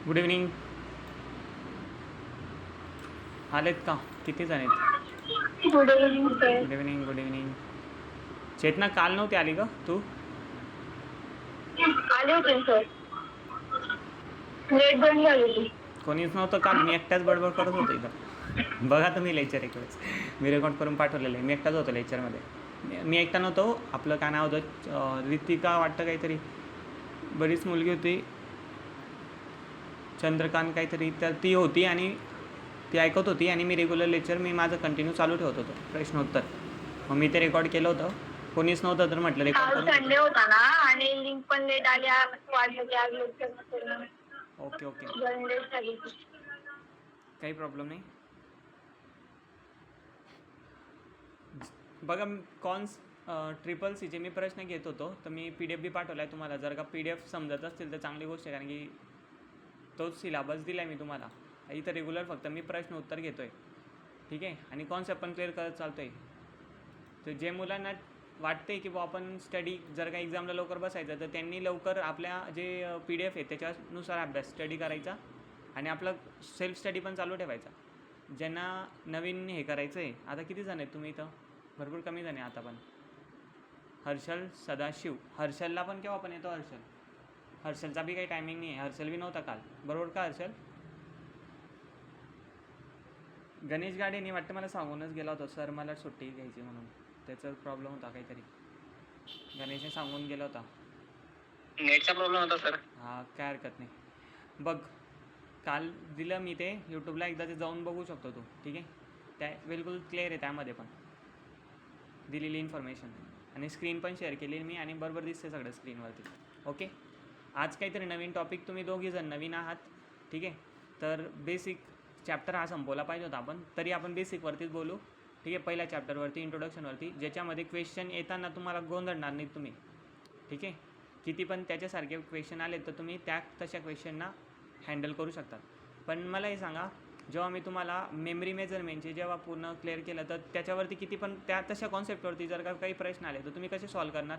Good evening. आलेत का? किती जण आहेत? Good evening sir. Good evening. Good evening. Chetana, काल नव्हती आली का तू? आले होते सर, लेट जॉईन झाली होती. कोणीच नव्हतं काल. मी एकटाच बडबड करत होतो इथं. बघा तुम्ही लेक्चर एक वेळेस मी रेकॉर्ड करून पाठवलेलं आहे. मी एकटाच होतो लेक्चरमध्ये. मी एकटा नव्हतो. आपलं काय नाव होतं, रितिका वाटतं काहीतरी, बरीच मुलगी होती, चंद्रकांत काहीतरी, तर ती होती आणि ती ऐकत होती आणि मी रेग्युलर लेक्चर माझं कंटिन्यू चालू ठेवत होतो, प्रश्नोत्तर. मग मी ते रेकॉर्ड केलं होतं. कोणीच नव्हतं तर म्हटलं रेकॉर्ड काल करून संडे होता ना आणि लिंक पण लेट आली, वाटलं की आज लेक्चर नसेल. ओके ओके, जॉईन लेट झाली. काही प्रॉब्लेम नाही. बघा, ट्रिपल सीचे मी प्रश्न घेत होतो, तर मी PDF बी पाठवला आहे तुम्हाला. जर का PDF समजत असतील तर चांगली गोष्ट आहे, कारण की तोच सिलेबस दिला आहे मी तुम्हाला. इथं रेग्युलर फक्त मी प्रश्न उत्तर घेतो आहे, ठीक आहे, आणि कॉन्सेप्ट पण क्लिअर करत चालतो आहे. तर जे मुलांना वाटते की आपण स्टडी, जर का एक्झामला लवकर बसायचं, तर त्यांनी लवकर आपल्या जे PDF आहे त्याच्यानुसार अभ्यास स्टडी करायचा आणि आपलं सेल्फ स्टडी पण चालू ठेवायचा. ज्यांना नवीन हे करायचं आहे, आता किती जण आहेत तुम्ही इथं? भरपूर कमी जण आहे आता. पण हर्षल, सदाशिव, हर्षलला पण केव्हा पण येतो हर्षलचा बी काही टायमिंग नाही आहे. हर्षल बी नव्हता काल, बरोबर का हर्षल? गणेश गाडेनी वाटतं मला सांगूनच गेला होता, सर मला सुट्टी घ्यायची म्हणून. त्याचा प्रॉब्लेम होता काहीतरी, गणेशने सांगून गेला होता. नेटचा प्रॉब्लेम होता सर. हां, काय हरकत नाही. बघ, काल दिलं मी ते यूट्यूबला, एकदा ते जाऊन बघू शकतो तू, ठीक आहे. त्या बिलकुल क्लिअर आहे त्यामध्ये पण दिलेली इन्फॉर्मेशन, आणि स्क्रीन पण शेअर केली मी आणि बरोबर दिसते सगळं स्क्रीनवरती. ओके, आज काहीतरी नवीन टॉपिक, तुम्ही दोघीजण नवीन आहात, ठीक आहे. तर बेसिक चॅप्टर हा संपवला पाहिजे होता आपण, तरी आपण बेसिकवरतीच बोलू, ठीक आहे. पहिल्या चॅप्टरवरती, इंट्रोडक्शनवरती, ज्याच्यामध्ये क्वेश्चन येताना तुम्हाला गोंधळणार नाहीत तुम्ही, ठीक आहे. किती पण त्याच्यासारखे क्वेश्चन आले तर तुम्ही तशा क्वेश्चनना हँडल करू शकतात. पण मला हे सांगा, जेव्हा मी तुम्हाला मेमरी मेजरमेंटचे जेव्हा पूर्ण क्लिअर केलं, तर त्याच्यावरती किती पण त्या तशा कॉन्सेप्टवरती जर का काही प्रश्न आले तर तुम्ही कसे सॉल्व करणार?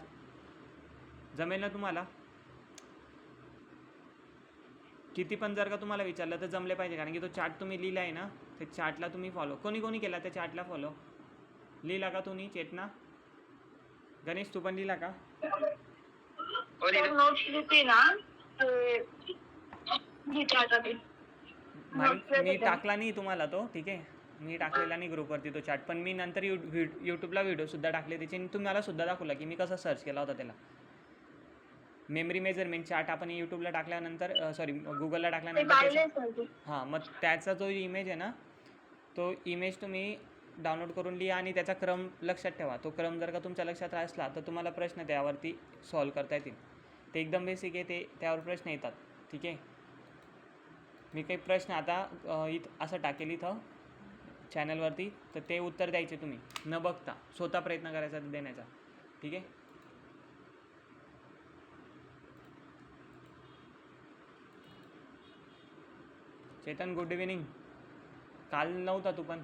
जमेल ना तुम्हाला? किती पण जर का तुम्हाला विचारलं तर जमले पाहिजे, कारण की तो चार्ट तुम्ही लिहिला आहे ना, ते चार्टला तुम्ही फॉलो, कोणी केला त्या चार्टला फॉलो? लिहिला का तुम्ही? चेतना, गणेश, तू पण लिहिला का? नोट्स लिहिते ना, मी टाकला नाही तुम्हाला तो, ठीक आहे. मी टाकलेला नाही ग्रुपवरती तो चार्ट, पण मी नंतर यूट्यूबला व्हिडिओसुद्धा टाकले त्याचे, तुम्हाला सुद्धा दाखवला की मी कसं सर्च केला होता त्याला. मेमरी मेजरमेंट चार्ट आपण यूट्यूबला टाकल्यानंतर, सॉरी, गुगलला टाकल्यानंतर हां, मग त्याचा जो इमेज आहे ना, तो इमेज तुम्ही डाउनलोड करून लिहा आणि त्याचा क्रम लक्षात ठेवा. तो क्रम जर का तुमच्या लक्षात असला तर तुम्हाला प्रश्न त्यावरती सॉल्व करता येतील. ते एकदम बेसिक आहे, ते त्यावर प्रश्न येतात, ठीक आहे. मी काही प्रश्न आता असं टाकेल इथं चॅनलवरती, तर ते उत्तर द्यायचे तुम्ही न बघता, स्वतः प्रयत्न करायचा देण्याचा, ठीक आहे. Chetan, good evening. काल नव्हता तू पण.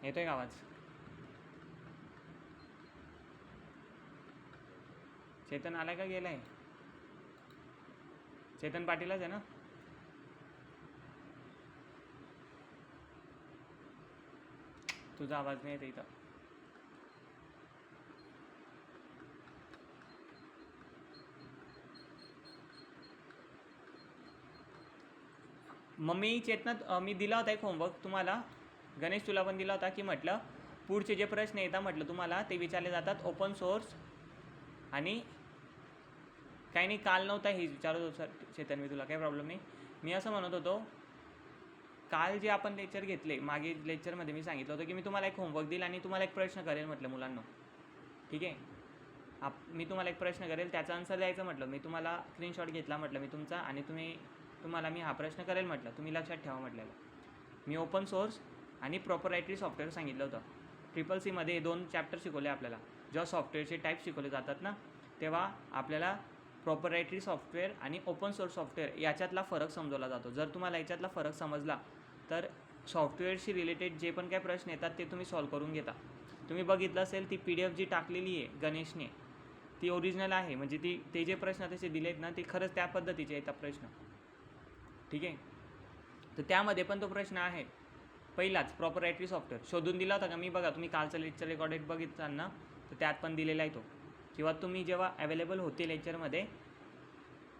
येतोय का आवाज? चेतन आलाय का गेलाय? चेतन पाटीलच आहे ना? तुझा आवाज नाही येत इथं. मम्मी, चेतना, मी दिला होता एक होमवर्क तुम्हाला, गणेश तुला पण दिला होता, की म्हटलं पुढचे जे प्रश्न येतात म्हटलं तुम्हाला ते विचारले जातात ओपन सोर्स, आणि काही नाही, काल नव्हता हे विचारत होतो सर चेतन मी तुला, काही प्रॉब्लेम नाही. मी असं म्हणत होतो, काल जे आपण लेक्चर घेतले, मागे लेक्चरमध्ये मी सांगितलं होतं की मी तुम्हाला एक होमवर्क दिला आणि तुम्हाला एक प्रश्न करेल म्हटलं मुलांना, ठीक आहे. मी तुम्हाला एक प्रश्न करेल, त्याचा आन्सर द्यायचं म्हटलं. मी तुम्हाला स्क्रीनशॉट घेतला म्हटलं मी तुमचा, आणि तुम्हाला मी हा प्रश्न करेल म्हटलं, तुम्ही लक्षात ठेवा म्हटलेलं. मी ओपन सोर्स आणि प्रोप्रायटरी सॉफ्टवेअर सांगितलं होतं. ट्रिपल सीमध्ये 2 चॅप्टर शिकवले आपल्याला. जेव्हा सॉफ्टवेअरचे टाईप शिकवले जातात ना, तेव्हा आपल्याला प्रोप्रायटरी सॉफ्टवेअर आणि ओपन सोर्स सॉफ्टवेअर याच्यातला फरक समजवला जातो. जर तुम्हाला याच्यातला फरक समजला तर सॉफ्टवेअरशी रिलेटेड जे पण काही प्रश्न येतात ते तुम्ही सॉल्व करून घेता. तुम्ही बघितलं असेल ती PDF जी टाकलेली आहे गणेशने, ती ओरिजिनल आहे, म्हणजे ते जे प्रश्न तसे दिलेत ना ते खरंच त्या पद्धतीचे येतात प्रश्न. ठीक आहे, तर त्यामध्ये पण तो प्रश्न आहे पहिलाच, प्रॉपरायटरी सॉफ्टवेअर शोधून दिला होता का मी? बघा, तुम्ही कालचं लेक्चर रेकॉर्डेड बघितलं ना, तर त्यात पण दिलेला आहे तो, किंवा तुम्ही जेव्हा अवेलेबल होते लेक्चरमध्ये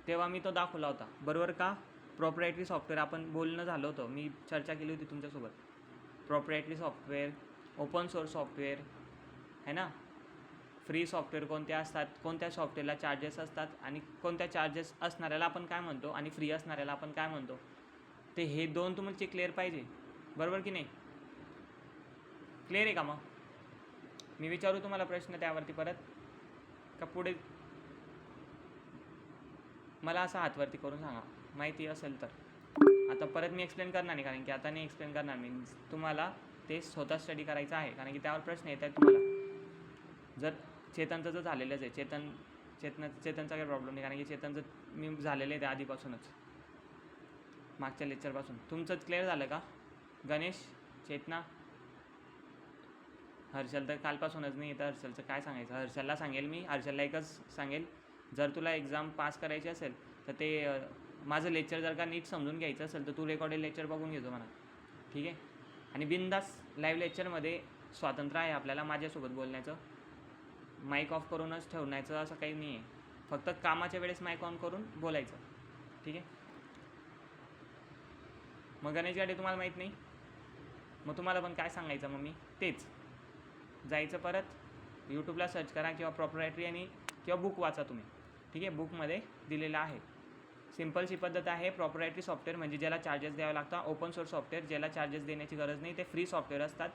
तेव्हा मी तो दाखवला होता, बरोबर का? प्रॉपरायटरी सॉफ्टवेअर आपण बोलणं झालं होतं, मी चर्चा केली होती तुमच्यासोबत. प्रॉपरायटरी सॉफ्टवेअर, ओपन सोर्स सॉफ्टवेअर है ना, फ्री सॉफ्टवेअर कोणते असतात, कोणत्या सॉफ्टवेअरला चार्जेस असतात, आणि कोणत्या चार्जेस असणाऱ्याला आपण काय म्हणतो, आणि फ्री असणाऱ्याला आपण काय म्हणतो, ते हे दोन तुमचे क्लिअर पाहिजे, बरोबर की नाही? क्लिअर आहे का? मग मी विचारू तुम्हाला प्रश्न त्यावरती परत का पुढे? मला असं हातवरती करून सांगा माहिती असेल तर. आता परत मी एक्सप्लेन करणार नाही, कारण की आता नाही एक्सप्लेन करणार मी, तुम्हाला ते स्वतः स्टडी करायचं आहे, कारण की त्यावर प्रश्न येत आहेत तुम्हाला. जर चेतनचं जर झालेलंच आहे, चेतनचा काही प्रॉब्लेम नाही, कारण की चेतनचं मी झालेलं आहे ते आधीपासूनच, मागच्या लेक्चरपासून. तुमचंच क्लिअर झालं का? गणेश, चेतना, हर्षल तर कालपासूनच नाही येतं. हर्षलचं काय सांगायचं? हर्षलला सांगेल मी, हर्षलला एकच सांगेल, जर तुला एक्झाम पास करायची असेल तर ते माझं लेक्चर जर का नीट समजून घ्यायचं असेल तर तू रेकॉर्डेड लेक्चर बघून घेतो म्हणा, ठीक आहे? आणि बिंदास लाईव्ह लेक्चरमध्ये स्वातंत्र्य आहे आपल्याला माझ्यासोबत बोलण्याचं, माईक ऑफ करूनच ठेवण्याचं असं काही नाही आहे, फक्त कामाच्या वेळेस माईक ऑन करून बोलायचं, ठीक आहे? मग गणेश गाडे तुम्हाला माहीत नाही, मग तुम्हाला पण काय सांगायचं? मग मी तेच जायचं, परत यूट्यूबला सर्च करा किंवा प्रॉपरायटरी आणि किंवा बुक वाचा तुम्ही, ठीक आहे? बुकमध्ये दिलेलं आहे, सिम्पलशी पद्धत आहे. प्रॉपरायटरी सॉफ्टवेअर म्हणजे ज्याला चार्जेस द्यावे लागतात, ओपन सोर्स सॉफ्टवेअर ज्याला चार्जेस देण्याची गरज नाही, ते फ्री सॉफ्टवेअर असतात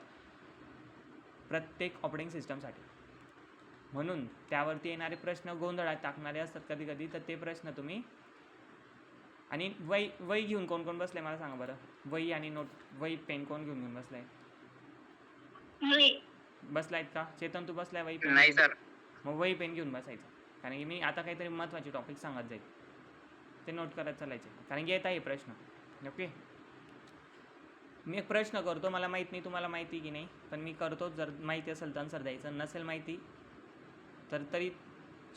प्रत्येक ऑपरेटिंग सिस्टमसाठी. म्हणून त्यावरती येणारे प्रश्न गोंधळात टाकणारे असतात कधी कधी, तर ते प्रश्न तुम्ही, आणि वही घेऊन कोण कोण बसलाय मला सांगा बरं? वही आणि नोट, वही पेन कोण घेऊन बसलाय? बसलायत का? चेतन तू बसलाय वही पेन? नाही सर. मग वही पेन घेऊन बसायचं, कारण की मी आता काहीतरी महत्त्वाचे टॉपिक सांगत जाईल, ते नोट करत चालायचे, कारण की येत आहे प्रश्न. ओके, मी एक प्रश्न करतो, मला माहीत नाही तुम्हाला माहिती की नाही, पण मी करतो. जर माहिती असेल तर आन्सर द्यायचं, नसेल माहिती तर तरी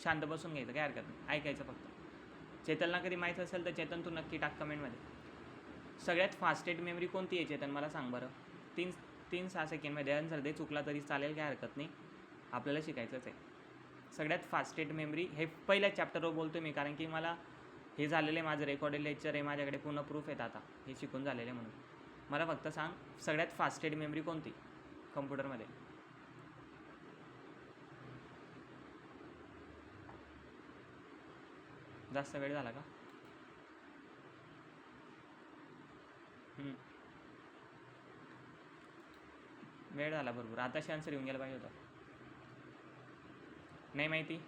शांत बसून घ्यायचं, काय हरकत नाही, ऐकायचं फक्त. चेतनला कधी माहीत असेल तर चेतन तू नक्की टाक कमेंटमध्ये. सगळ्यात फास्टेस्ट मेमरी कोणती आहे चेतन, मला सांग बरं? 3-6 सेकंडमध्ये आन्सर दे, चुकला तरी चालेल, काय हरकत नाही, आपल्याला शिकायचंच आहे. सगळ्यात फास्टेस्ट मेमरी, हे पहिल्या चॅप्टरवर बोलतो मी, कारण की मला हे झालेलं आहे, माझं रेकॉर्डेड लेक्चर आहे, माझ्याकडे पूर्ण प्रूफ आहेत आता हे शिकून झालेलं आहे. म्हणून मला फक्त सांग, सगळ्यात फास्टेस्ट मेमरी कोणती कम्प्युटरमध्ये? जास्त वेळ झाला का? वेळ झाला भरपूर, आताशी आन्सर येऊन गेला पाहिजे होता. नाही माहिती?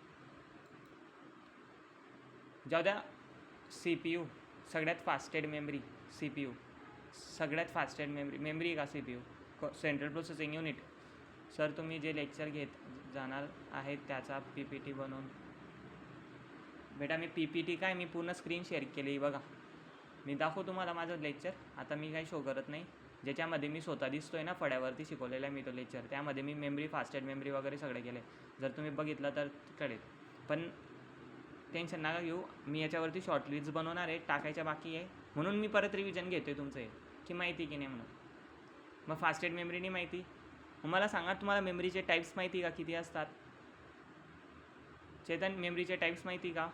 जाऊ द्या. CPU सगळ्यात फास्टेस्ट मेमरी, CPU सगळ्यात फास्टेस्ट मेमरी का CPU? Central processing unit. Sir तुम्ही जे लेक्चर घेत जाणार आहेत त्याचा PPT बनवून. बेटा मी PPT काय, मी पूर्ण स्क्रीन शेअर केली, बघा मी दाखवू तुम्हाला माझं लेक्चर. आता मी काही शो करत नाही, ज्याच्यामध्ये मी स्वतः दिसतोय ना फळ्यावरती शिकवलेला आहे मी तो लेक्चर, त्यामध्ये मी मेमरी, फास्टेस्ट मेमरी वगैरे सगळे केले, जर तुम्ही बघितलं तर कळेल. पण टेन्शन नका घेऊ, मी याच्यावरती शॉर्ट लिस्ट बनवणार आहे, टाकायच्या बाकी आहे, म्हणून मी परत रिव्हिजन घेतोय तुमचं हे, की माहिती की नाही म्हणून. मग फास्टेस्ट मेमरी नाही माहिती, मग मला सांगा तुम्हाला मेमरीचे टाईप्स माहिती का किती असतात? चेतन मेमरीचे टाईप्स माहिती का?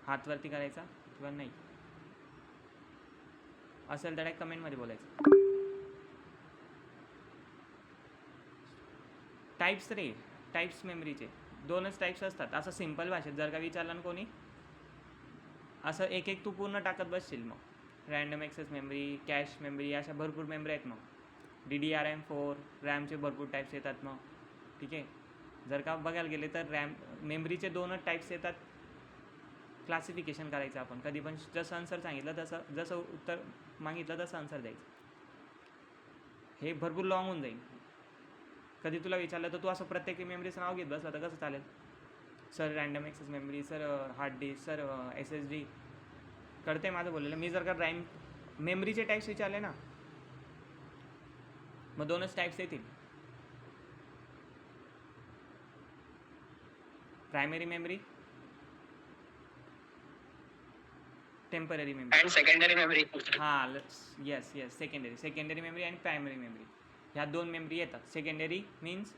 हातवरती करायचा किंवा नाही असेल तर कमेंटमध्ये बोलायचं. टाईप्स रे, टाईप्स मेमरीचे 2च टाईप्स असतात, असं सिम्पल भाषेत जर का विचारलं ना कोणी, असं एक एक तू पूर्ण टाकत बसशील. मग random access memory, cash memory, अशा भरपूर मेमरी आहेत. मग DDRM4 रॅमचे भरपूर टाईप्स येतात. मग ठीक आहे, जर का बघायला गेले तर मेमरीचे 2च टाईप्स येतात. क्लासिफिकेशन करायचं आपण कधी पण, जसं आन्सर सांगितलं तसं, जसं उत्तर मागितलं तसं आन्सर द्यायचं. हे भरपूर लॉंग होऊन जाईल. कधी तुला विचारलं तर तू असं प्रत्येक मेमरीचं नाव घेत बसलं तर कसं चालेल? Sir random access memory, sir hard disk, sir SSD. कळते माझं बोललेलं. मी जर का मेमरीचे टाईप्स विचारले ना, मग 2च टाईप्स येतील. Primary memory, temporary memory and secondary memory. हां येस सेकंडरी मेमरी आणि प्रायमरी मेमरी ह्या दोन मेमरी येतात. सेकंडरी मीन्स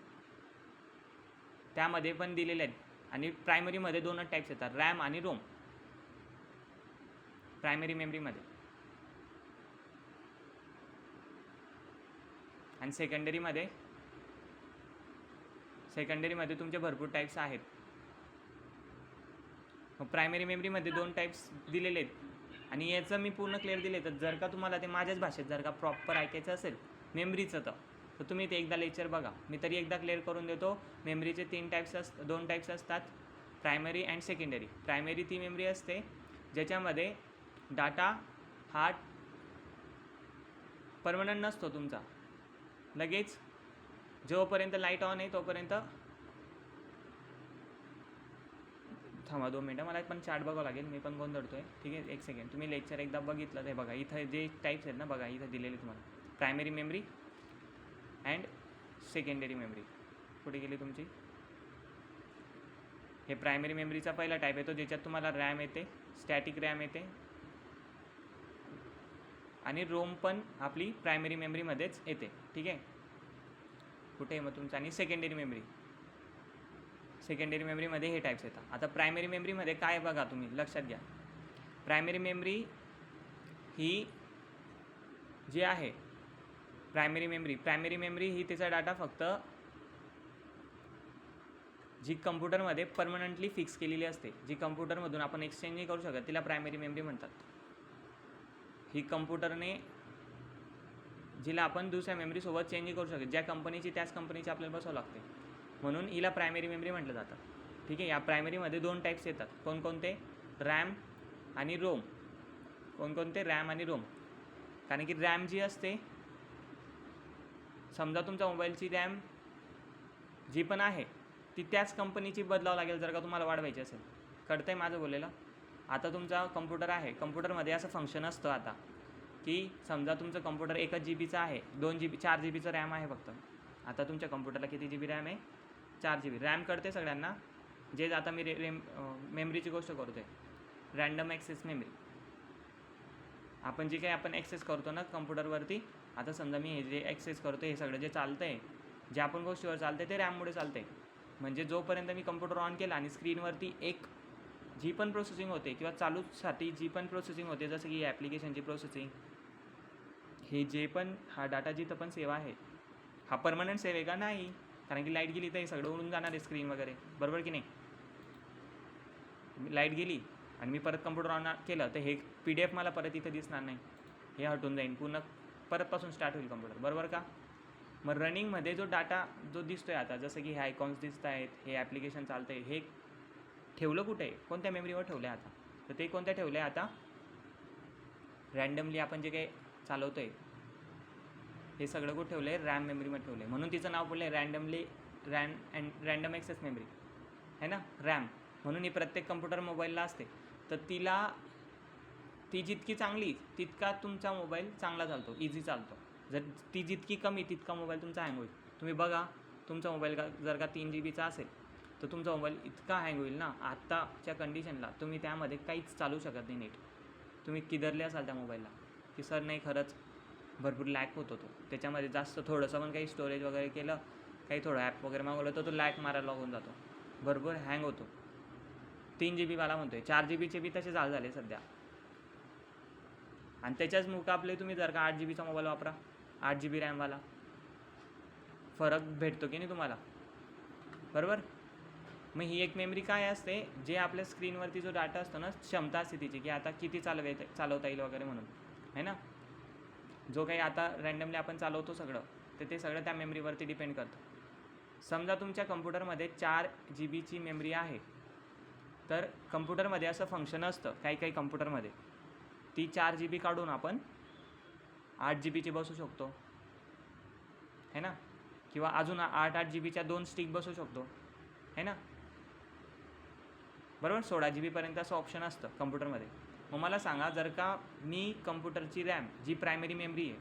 त्यामध्ये पण दिलेले आहेत आणि प्रायमरीमध्ये दोनच टाईप्स येतात, रॅम आणि रोम. प्रायमरी मेमरीमध्ये आणि सेकंडरीमध्ये तुमचे भरपूर टाईप्स आहेत. मग प्रायमरी मेमरीमध्ये दोन टाईप्स दिलेले आहेत आणि याचं मी पूर्ण क्लिअर दिले. तर जर का तुम्हाला ते माझ्याच भाषेत जर का प्रॉपर ऐकायचं असेल मेमरीचं तर तुम्ही ते एकदा लेक्चर बघा. मी तरी एकदा क्लिअर करून देतो. मेमरीचे दोन टाईप्स असतात, प्रायमरी अँड सेकंडरी. प्रायमरी ती मेमरी असते ज्याच्यामध्ये डाटा हा परमनंट नसतो तुमचा, लगेच जोपर्यंत लाईट ऑन आहे तोपर्यंत. थांबा 2 मिनटं, मला पण चार्ट बघावं लागेल, मी पण गोंधळतो आहे. ठीक आहे, 1 सेकंड. तुम्ही लेक्चर एकदा बघितलं ते बघा, इथं जे टाईप्स आहेत ना बघा, इथं दिलेले तुम्हाला primary memory and secondary memory. कुठे गेली तुमची? हे प्रायमरी मेमरीचा पहिला टाईप येतो ज्याच्यात तुम्हाला रॅम येते, स्टॅटिक रॅम येते आणि रोम पण आपली प्रायमरी मेमरीमध्येच येते. ठीक आहे, कुठे आहे मग तुमचं? आणि सेकंडरी मेमरीमध्ये हे टाईप्स येतात. आता प्रायमरी मेमरीमध्ये काय बघा, तुम्ही लक्षात घ्या. प्रायमरी मेमरी ही जी आहे प्रायमरी मेमरी ही त्याचा डाटा फक्त जी कम्प्युटरमध्ये परमनंटली फिक्स केलेली असते, जी कम्प्युटरमधून आपण एक्सचेंज नाही करू शकत, तिला प्रायमरी मेमरी म्हणतात. ही कम्प्युटरने जिला आपण दुसऱ्या मेमरीसोबत चेंज नाही करू शकत, ज्या कंपनीची त्याच कंपनीची आपल्याला बसावं लागते, म्हणून हिला प्रायमरी मेमरी म्हटलं जातं. ठीक आहे, या प्रायमरीमध्ये दोन टाईप्स येतात. कोणकोणते? रॅम आणि रोम. कोणकोणते? रॅम आणि रोम. कारण की रॅम जी असते, समजा तुमच्या मोबाईलची रॅम जी पण आहे ती त्याच कंपनीची बदलावं लागेल जर का तुम्हाला वाढवायची असेल. कळतंय माझं बोलायला? आता तुमचा कम्प्युटर आहे, कम्प्युटरमध्ये असं फंक्शन असतं आता की समजा तुमचं कम्प्युटर 1 GB आहे, 2 GB 4 GBचं रॅम आहे फक्त. आता तुमच्या कम्प्युटरला किती GB रॅम आहे? 4 GB. रॅम कळते सगळ्यांना? जे आता मी मेमरीची गोष्ट करतो आहे, रँडम ॲक्सेस मेमरी. आपण जे काही आपण ॲक्सेस करतो ना कम्प्युटरवरती, आता समजा मी हे जे ॲक्सेस करतो हे सगळं जे चालतं आहे, जे आपण गोष्टीवर चालतं आहे ते रॅममुळे चालतं आहे. म्हणजे जोपर्यंत मी कम्प्युटर ऑन केला आणि स्क्रीनवरती एक जी पण प्रोसेसिंग होते किंवा चालूसाठी जी पण प्रोसेसिंग होते, जसं की ॲप्लिकेशनची प्रोसेसिंग, हे जे पण हा डाटा जिथं पण सेव्ह आहे, हा परमनंट सेव्ह आहे का? नाही, कारण की लाईट गेली तर हे सगळं उडून जाणार आहे स्क्रीन वगैरे, बरोबर की नाही? लाईट गेली आणि मी परत कम्प्युटर ऑन केलं तर हे PDF मला परत इथं दिसणार नाही, हे हटून जाईन, पुन्हा परतपासून स्टार्ट होईल कम्प्युटर, बरोबर का? मग रनिंगमध्ये जो डाटा जो दिसतो आहे आता, जसं की हे आयकॉन्स दिसत आहेत, हे ॲप्लिकेशन चालतं आहे, हे ठेवलं कुठे आहे? कोणत्या मेमरीवर ठेवलं आहे आता? तर ते कोणत्या ठेवलं आहे आता? रँडमली आपण जे काही चालवतो आहे हे सगळं कुठं ठेवलं आहे? रॅम मेमरीमध्ये ठेवलं आहे. म्हणून तिचं नाव पडलं आहे रँडम ॲक्सेस मेमरी है ना, रॅम. म्हणून ही प्रत्येक कम्प्युटर मोबाईलला असते. तर ती जितकी चांगली तितका तुमचा मोबाईल चांगला चालतो, इझी चालतो. जर ती जितकी कमी तितका मोबाईल तुमचा हँग होईल. तुम्ही बघा, तुमचा मोबाईल जर का 3 GBचा असेल तर तुमचा मोबाईल इतका हँग होईल ना, आत्ताच्या कंडिशनला तुम्ही त्यामध्ये काहीच चालू शकत नाही नीट. तुम्ही किदरले असाल त्या मोबाईलला की सर नाही, खरंच भरपूर लॅक होत होतो त्याच्यामध्ये. जास्त थोडंसं पण काही स्टोरेज वगैरे केलं, काही थोडं ॲप वगैरे मागवलं तर तो लॅक मारायला लागून जातो, भरपूर हँग होतो. 3 GB वाला म्हणतो आहे, 4 GBचे बी तसे झाले सध्या. आणि त्याच्याच मुकाबले तुम्ही जर का 8 GBचा मोबाईल वापरा, 8 GB रॅमवाला, फरक भेटतो की नाही तुम्हाला, बरोबर? मग ही एक मेमरी काय असते, जे आपल्या स्क्रीनवरती जो डाटा असतो ना, क्षमता असते तिची की आता किती चालवता येईल वगैरे म्हणून, है ना. जो काही आता रँडमली आपण चालवतो सगळं, तर ते सगळं त्या मेमरीवरती डिपेंड करतं. समजा तुमच्या कम्प्युटरमध्ये 4 GBची मेमरी आहे, तर कम्प्युटरमध्ये असं फंक्शन असतं काही कम्प्युटरमध्ये, ती 4 GB काढून आपण 8 GBची बसू शकतो, है ना. किंवा अजून 8 GBच्या 2 स्टिक बसू शकतो, है ना, बरोबर. 16 GBपर्यंत असं ऑप्शन असतं कम्प्युटरमध्ये. मग मला सांगा, जर का मी कम्प्युटरची रॅम जी प्रायमरी मेमरी आहे,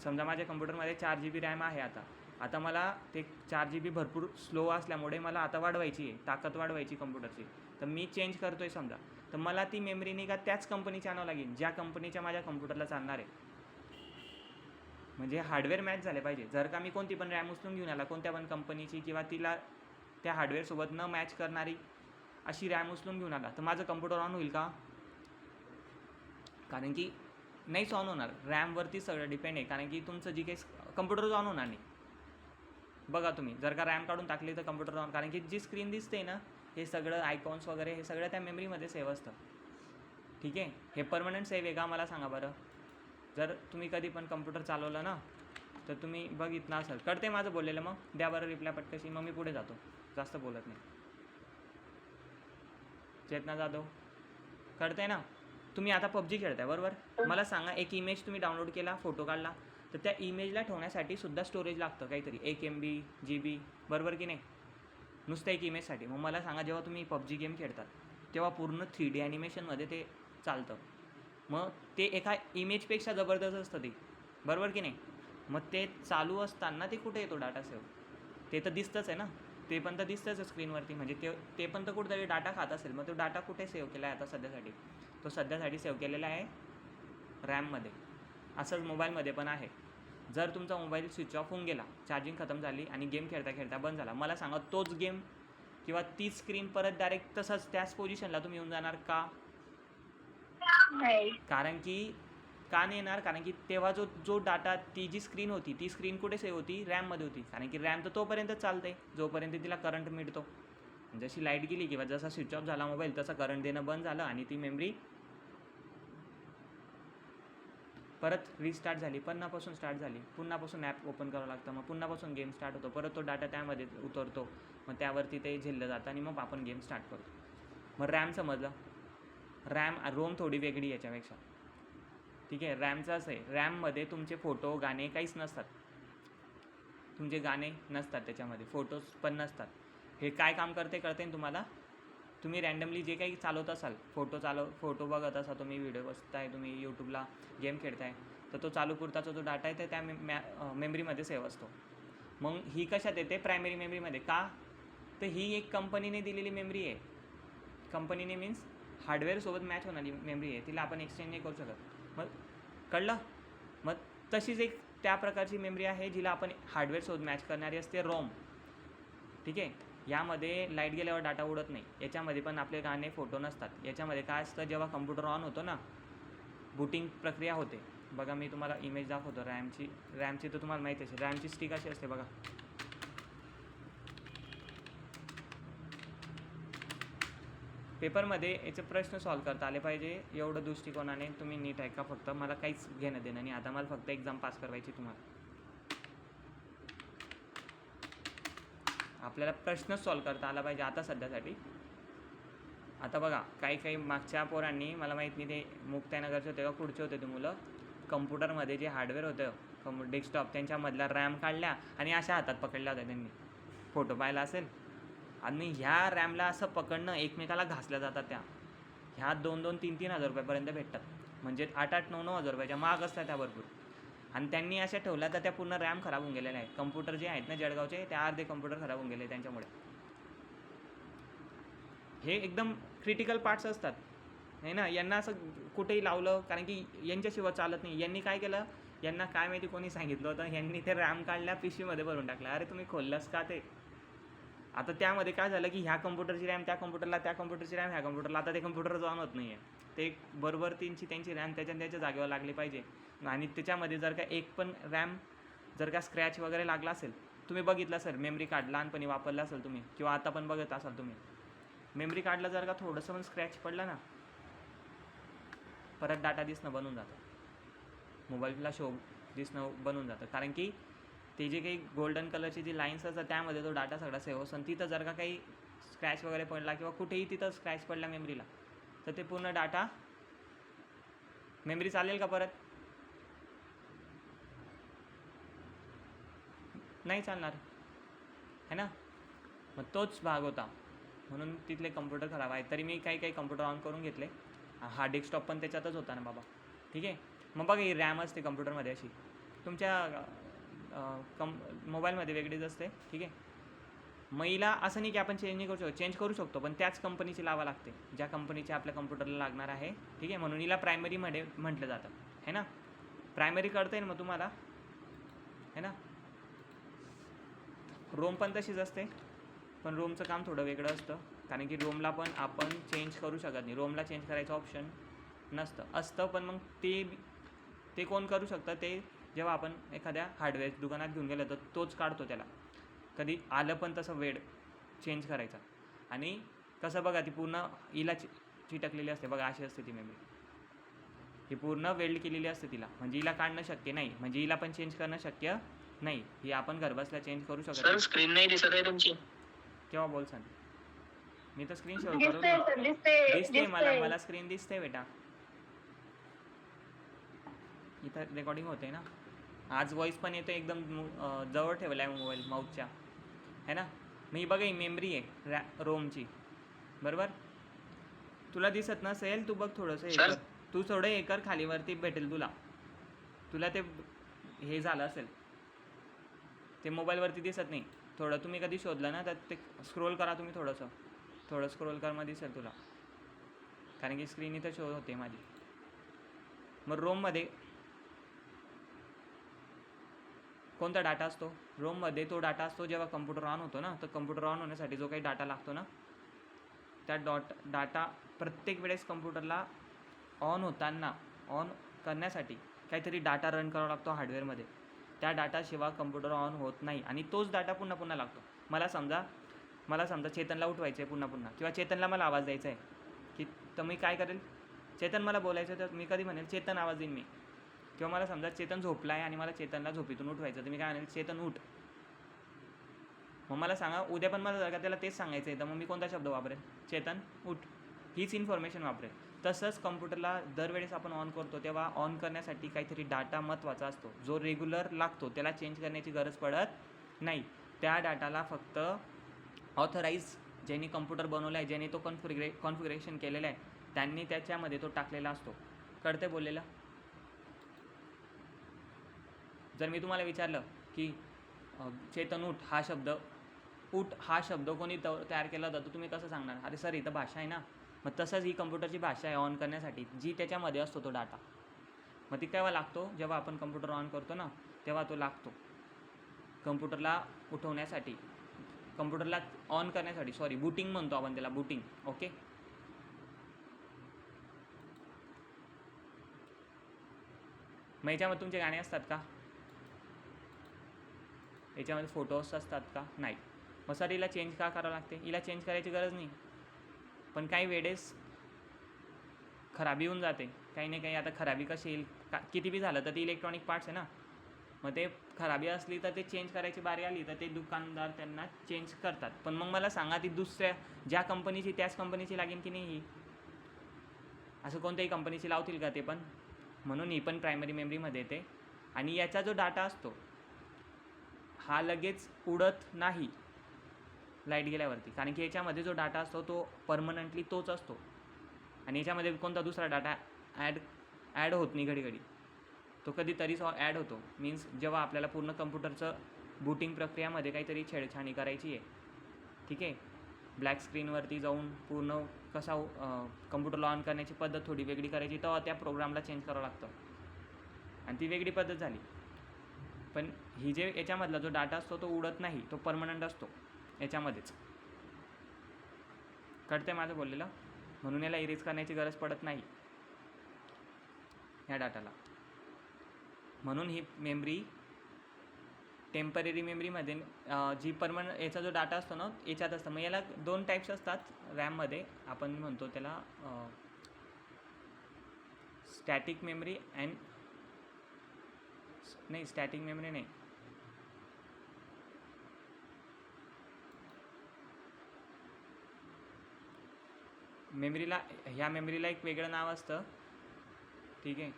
समजा माझ्या कम्प्युटरमध्ये 4 GB रॅम आहे आता, आता मला ते 4 GB भरपूर स्लो असल्यामुळे मला आता वाढवायची आहे, ताकद वाढवायची कम्प्युटरची. तर मी चेंज करतो आहे समजा, तर मला ती मेमरी नाही का त्याच कंपनीची आणावं लागेल ज्या कंपनीच्या माझ्या कम्प्युटरला चालणार आहे. म्हणजे हार्डवेअर मॅच झाले पाहिजे. जर का मी कोणती पण रॅम उचलून घेऊन आला कोणत्या पण कंपनीची किंवा तिला त्या हार्डवेअरसोबत न मॅच करणारी अशी रॅम उचलून घेऊन आला तर माझं कम्प्युटर ऑन होईल का? कारण की नाहीच ऑन होणार. रॅमवरती सगळं डिपेंड आहे. कारण की तुमचं जी काही कम्प्युटरच ऑन होणार नाही. बघा तुम्ही जर का रॅम काढून टाकली तर कम्प्युटर ऑन, कारण की जी स्क्रीन दिसते ना हे सगळं आयकॉन्स वगैरे हे सगळं त्या मेमरीमध्ये सेव्ह असतं. ठीक आहे, हे परमनंट सेव्ह आहे का मला सांगा बरं. जर तुम्ही कधी पण कम्प्युटर चालवलं ना तर तुम्ही बघितलं असेल. कळते माझं बोललेलं? मग द्या बरं रिप्लाय पटकशी, मग मी पुढे जातो, जास्त बोलत नाही. चेतना जाधव कळते ना? तुम्ही आता PUBG खेळताय बरोबर. मला सांगा एक इमेज तुम्ही डाउनलोड केला, फोटो काढला, तर त्या इमेजला ठेवण्यासाठी सुद्धा स्टोरेज लागतं काहीतरी 1 MB GB, बरोबर की नाही? नुसतं एक इमेजसाठी. मग मला सांगा जेव्हा तुम्ही PUBG गेम खेळतात तेव्हा पूर्ण 3D ॲनिमेशनमध्ये ते चालतं. मग ते एका इमेजपेक्षा जबरदस्त असतं ते, बरोबर की नाही? मग ते चालू असताना ते कुठे येतो डाटा सेव्ह? ते तर दिसतंच आहे ना, ते पण तर दिसतंच स्क्रीनवरती. म्हणजे ते पण तर कुठेतरी डाटा खात असेल. मग तो डाटा कुठे सेव्ह केला आहे आता सध्यासाठी? तो सध्यासाठी सेव्ह केलेला आहे रॅममध्ये. असंच मोबाईलमध्ये पण आहे. जर तुमचा मोबाईल स्विच ऑफ होऊन गेला, चार्जिंग खतम झाली आणि गेम खेळता खेळता बंद झाला, मला सांगा तोच गेम किंवा तीच स्क्रीन परत डायरेक्ट तसंच त्याच पोझिशनला तुम्ही येऊन जाणार का? नाही. कारण की का नाही येणार? कारण की तेव्हा जो डाटा, ती जी स्क्रीन होती ती स्क्रीन कुठे सेव्ह होती? रॅममध्ये होती. कारण की रॅम तर तोपर्यंत चालते जोपर्यंत तिला करंट मिळतो. जशी लाईट गेली किंवा जसा स्विच ऑफ झाला मोबाईल तसा करंट देणं बंद झालं आणि ती मेमरी परत रिस्टार्ट झाली, पुन्हापासून स्टार्ट झाली, पुन्हापासून ॲप ओपन करावं लागतं, मग पुन्हापासून गेम स्टार्ट होतो, परत तो डाटा त्यामध्ये उतरतो, मग त्यावरती ते झेललं जातं आणि मग आपण गेम स्टार्ट करतो. मग रॅम समजलं. रोम थोडी वेगळी याच्यापेक्षा. ठीक आहे, रॅमचं असं आहे, रॅममध्ये तुमचे फोटो गाणे काहीच नसतात. तुमचे गाणे नसतात त्याच्यामध्ये, फोटोज पण नसतात. हे काय काम करते कळते ना तुम्हाला? तुम्ही रँडमली जे काही चालवत असाल, फोटो बघत असाल तुम्ही, व्हिडिओ बघताय तुम्ही, यूट्यूबला गेम खेळताय, तर तो चालू पुरताचा जो डाटा आहे ते त्या मेमरीमध्ये सेव्ह असतो. मग ही कशात येते? प्रायमरी मेमरीमध्ये. का? तर ही एक कंपनीने दिलेली मेमरी आहे. कंपनीने मीन्स हार्डवेअरसोबत मॅच होणारी मेमरी आहे, तिला आपण एक्सचेंज नाही करू शकत. मग कळलं? मग तशीच एक त्या प्रकारची मेमरी आहे जिला आपण हार्डवेअरसोबत मॅच करणारी असते, रोम. ठीक आहे, यामध्ये लाईट गेल्यावर डाटा उडत नाही. याच्यामध्ये पण आपले गाणे फोटो नसतात. याच्यामध्ये काय असतं, जेव्हा कम्प्युटर ऑन होतो ना, बूटिंग प्रक्रिया होते. बघा मी तुम्हाला इमेज दाखवतो रॅमची तर तुम्हाला माहिती असेल. रॅमची स्टिक अशी असते बघा. पेपरमध्ये याचे प्रश्न सॉल्व करता आले पाहिजे एवढं दृष्टिकोनाने तुम्ही नीट ऐका. फक्त मला काहीच घेणं देणं नाही आता. मला फक्त एक्झाम पास करवायची तुम्हाला. आपल्याला प्रश्न सॉल्व करता आला पाहिजे आता सध्यासाठी. आता बघा काही मागच्या पोरांनी, मला माहीत नाही ते मुक्ताईनगरचे होते का पुढचे होते ते मुलं, कम्प्युटरमध्ये जे हार्डवेअर होतं डेस्कटॉप त्यांच्यामधला रॅम काढल्या आणि अशा हातात पकडल्या होत्या त्यांनी. फोटो पाहिला असेल. आणि ह्या रॅमला असं पकडणं एकमेकाला घासल्या जातात त्या. ह्या 2-2, 3-3 हजार रुपयापर्यंत भेटतात. म्हणजे 8-8, 9-9 हजार रुपयाच्या महाग असतात त्या भरपूर. आणि त्यांनी अशा ठेवल्या तर त्या पूर्ण रॅम खराब होऊन गेलेल्या आहेत. कम्प्युटर जे आहेत ना जळगावचे, त्या अर्धे कम्प्युटर खराब होऊन गेले त्यांच्यामुळे. हे एकदम क्रिटिकल पार्ट्स असतात आहे ना. यांना असं कुठेही लावलं, कारण की यांच्याशिवाय चालत नाही. यांनी काय केलं, यांना काय माहिती कोणी सांगितलं होतं, यांनी ते रॅम काढल्या पिशवीमध्ये भरून टाकल्या. अरे तुम्ही खोललंस का ते? आता त्यामध्ये काय झालं की ह्या कम्प्युटरची रॅम त्या कम्प्युटरला, त्या कम्प्युटरची रॅम ह्या कम्प्युटरला. आता ते कम्प्युटरच ऑन होत नाही आहे. ते बरोबर त्यांची रॅम त्याच्या जागेवर लागली पाहिजे. आणि त्याच्यामध्ये जर का एक पण रॅम जर का स्क्रॅच वगैरे लागला असेल, तुम्ही बघितलं असेल मेमरी कार्ड लहानपणी वापरलं असेल तुम्ही किंवा आता पण बघत असाल तुम्ही, मेमरी कार्डला जर का थोडंसं पण स्क्रॅच पडलं ना, परत डाटा दिसणं बनून जातं, मोबाईलला शो दिसणं बनून जातं. कारण की ते जे काही गोल्डन कलरची जी लाईन्स असतात त्यामध्ये तो डाटा सगळा सेव्ह असतो. आणि तिथं जर का काही स्क्रॅच वगैरे पडला किंवा कुठेही तिथं स्क्रॅच पडला मेमरीला, तर ते पूर्ण डाटा मेमरी चालेल का परत? नाही चालणार है ना. मग तोच भाग होता, म्हणून तिथले कम्प्युटर खराब आहेत. तरी मी काही कम्प्युटर ऑन करून घेतले. हा डेस्कटॉप पण त्याच्यातच होता ना बाबा. ठीक आहे, मग बघा ही रॅम असते कम्प्युटरमध्ये अशी तुमच्या मोबाईलमध्ये वेगळीच असते. ठीक आहे. मग हिला असं नाही की आपण चेंज नाही करू शकतो, चेंज करू शकतो, पण त्याच कंपनीची लावा लागते ज्या कंपनीची आपल्या कम्प्युटरला लागणार आहे. ठीक आहे. म्हणून हिला प्रायमरीमध्ये म्हटलं जातं है ना. प्रायमरी कळतं आहे ना मग तुम्हाला, है ना. रोम पण तशीच असते, पण रोमचं काम थोडं वेगळं असतं, कारण की रोमला पण आपण चेंज करू शकत नाही. रोमला चेंज करायचं ऑप्शन असतं, पण मग ते कोण करू शकतं, ते जेव्हा आपण एखाद्या हार्डवेअर दुकानात घेऊन गेलो तर तोच काढतो. त्याला कधी आलं पण तसं वेळ चेंज करायचा. आणि कसं बघा, ती पूर्ण हिला चिटकलेली असते बघा, अशी असते ती मेमरी. ही पूर्ण वेल्ड केलेली असते तिला, म्हणजे हिला काढणं शक्य नाही, म्हणजे हिला पण चेंज करणं शक्य नाही. ही आपण घरबसल्या चेंज करू शकतो. सर स्क्रीन नाही दिसत आहे तुमची. केव्हा बोल सांग, मी तर स्क्रीन शेअर दिसते करू. सर, दिसते दिसते मला स्क्रीन दिसते बेटा, इथं रेकॉर्डिंग होते ना. आज व्हॉइस पण येतो, एकदम जवळ ठेवला आहे मोबाईल माऊसच्या, है ना. मी बघा ही मेमरी आहे रोमची, बरोबर. तुला दिसत नसेल, तू बघ थोडंसं हे कर, तू थोडं हे कर, खालीवरती भेटेल तुला ते हे झालं असेल, ते मोबाईलवरती दिसत नाही. थोडं तुम्ही कधी शोधलं ना तर ते स्क्रोल करा तुम्ही, थोडं स्क्रोल कर, मग दिसेल तुला, कारण की स्क्रीन इथं शो होते माझी. मग रोममध्ये कोणता डाटा असतो? रोममध्ये तो डाटा असतो जेव्हा कम्प्युटर ऑन होतो ना, तर कम्प्युटर ऑन होण्यासाठी जो काही डाटा लागतो ना, त्या डाटा प्रत्येक वेळेस कम्प्युटरला ऑन करण्यासाठी काहीतरी डाटा रन करावा लागतो हार्डवेअरमध्ये. त्या डाटाशिवाय कम्प्युटर ऑन होत नाही, आणि तोच डाटा पुन्हा पुन्हा लागतो. मला समजा चेतनला उठवायचं आहे पुन्हा, किंवा चेतनला मला आवाज द्यायचा आहे, की तर मी काय करेल, चेतन मला बोलायचं तर मी कधी म्हणेल चेतन आवाज देईन मी. किंवा मला समजा चेतन झोपला आहे आणि मला चेतनला झोपेतून उठवायचं, तर मी काय म्हणेल चेतन उठ. मग मला सांगा, उद्या पण मला जर का त्याला तेच सांगायचं आहे तर मग मी कोणता शब्द वापरेल? चेतन उठ, हीच इन्फॉर्मेशन वापरेल. तसंच कम्प्युटरला दरवेळेस आपण ऑन करतो तेव्हा ऑन करण्यासाठी काहीतरी डाटा महत्त्वाचा असतो, जो रेग्युलर लागतो, त्याला चेंज करण्याची गरज पडत नाही. त्या डाटाला फक्त ऑथराईज ज्यांनी कम्प्युटर बनवला आहे, ज्यांनी तो कॉन्फिगरेशन केलेला आहे, त्यांनी त्याच्यामध्ये तो टाकलेला असतो. कळते बोललेलं? जर मी तुम्हाला विचारलं की चेतन उठ हा शब्द कोणी तयार केला होता, तर तुम्ही कसं सांगणार? अरे सर, इथं भाषा आहे ना. मग तसंच ही कम्प्युटरची भाषा आहे ऑन करण्यासाठी, जी त्याच्यामध्ये असतो तो डाटा. मग ती केव्हा लागतो? जेव्हा आपण कम्प्युटर ऑन करतो ना, तेव्हा तो लागतो. कम्प्युटरला उठवण्यासाठी, कम्प्युटरला ऑन करण्यासाठी, बूटिंग म्हणतो आपण त्याला, बूटिंग. ओके. मग याच्यामध्ये तुमचे गाणे असतात का? याच्यामध्ये फोटोज असतात का? नाही. मग सर हिला चेंज का करावं लागते? हिला चेंज करायची गरज नाही, पण काही वेळेस खराबी होऊन जाते. काही ना काही, आता खराबी कशी येईल, किती बी झालं तर ते इलेक्ट्रॉनिक पार्ट्स आहे ना. मग ते खराबी असली तर ते चेंज करायची बारी आली तर ते दुकानदार त्यांना चेंज करतात. पण मग मला सांगा, ती दुसऱ्या ज्या कंपनीची त्याच कंपनीची लागेल की नाही? असं कोणत्याही कंपनीची लावतील का ते पण? म्हणून ही पण प्रायमरी मेमरीमध्ये येते. आणि याचा जो डाटा असतो हा लगेच उडत नाही लाईट गेल्यावरती, कारण की याच्यामध्ये जो डाटा असतो तो परमनंटली तोच असतो, आणि याच्यामध्ये कोणता दुसरा डाटा ॲड होत नाही. घडी तो कधीतरी ॲड होतो. मीन्स जेव्हा आपल्याला पूर्ण कम्प्युटरचं बूटिंग प्रक्रियामध्ये काहीतरी छेडछाणी करायची आहे, ठीक आहे, ब्लॅक स्क्रीनवरती जाऊन पूर्ण कसा कम्प्युटरला ऑन करण्याची पद्धत थोडी वेगळी करायची, तेव्हा त्या प्रोग्रामला चेंज करावं लागतं, आणि ती वेगळी पद्धत झाली. पण ही जे याच्यामधला जो डाटा असतो तो उडत नाही, तो परमनंट असतो याच्यामध्येच. कळतंय माझं बोललेलं? म्हणून याला इरेज करण्याची गरज पडत नाही ह्या डाटाला. म्हणून ही मेमरी टेम्पररी मेमरीमध्ये जी परमनंट याचा जो डाटा असतो ना याच्यात असतं. मग याला 2 टाईप्स असतात रॅममध्ये. आपण म्हणतो त्याला स्टॅटिक मेमरी स्टॅटिक मेमरी नाही, ह्या मेमरीला एक वेगळं नाव असतं, ठीक आहे.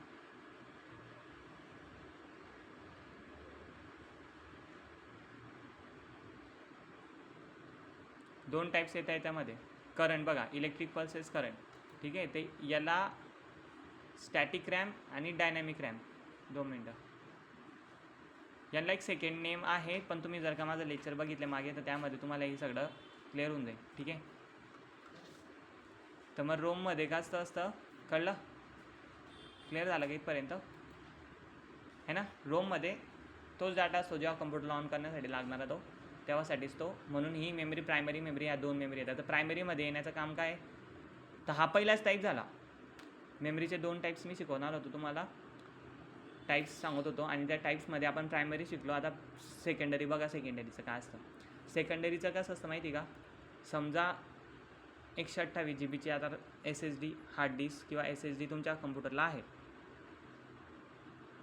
दोन टाईप्स येत आहे त्यामध्ये. करंट बघा, इलेक्ट्रिक पल्सेस करंट, ठीक आहे. ते याला स्टॅटिक रॅम आणि डायनॅमिक रॅम. 2 मिनटं. यांना एक सेकंड नेम आहे, पण तुम्ही जर का माझं लेक्चर बघितले मागे तर त्यामध्ये तुम्हाला हे सगळं क्लिअर होऊन जाईल. ठीक आहे. तर मग रोममध्ये का असतं कळलं? क्लिअर झालं का इथपर्यंत? है ना. रोममध्ये तोच डाटा असतो जेव्हा कम्प्युटरला ऑन करण्यासाठी लागणारा तो तेव्हासाठीच तो. म्हणून ही मेमरी प्रायमरी मेमरी ह्या दोन मेमरी येतात. तर प्रायमरीमध्ये येण्याचं काम काय? तर हा पहिलाच टाईप झाला. मेमरीचे 2 टाईप्स मी शिकवणार होतो तुम्हाला, टाईप्स सांगत होतो आणि त्या टाईप्समध्ये आपण प्रायमरी शिकलो. आता सेकंडरी बघा, सेकंडरीचं काय असतं. सेकंडरीचं कसं असतं माहिती का? समजा 128 GB आता SSD हार्ड डिस्क किंवा SSD तुमच्या कम्प्युटरला आहे,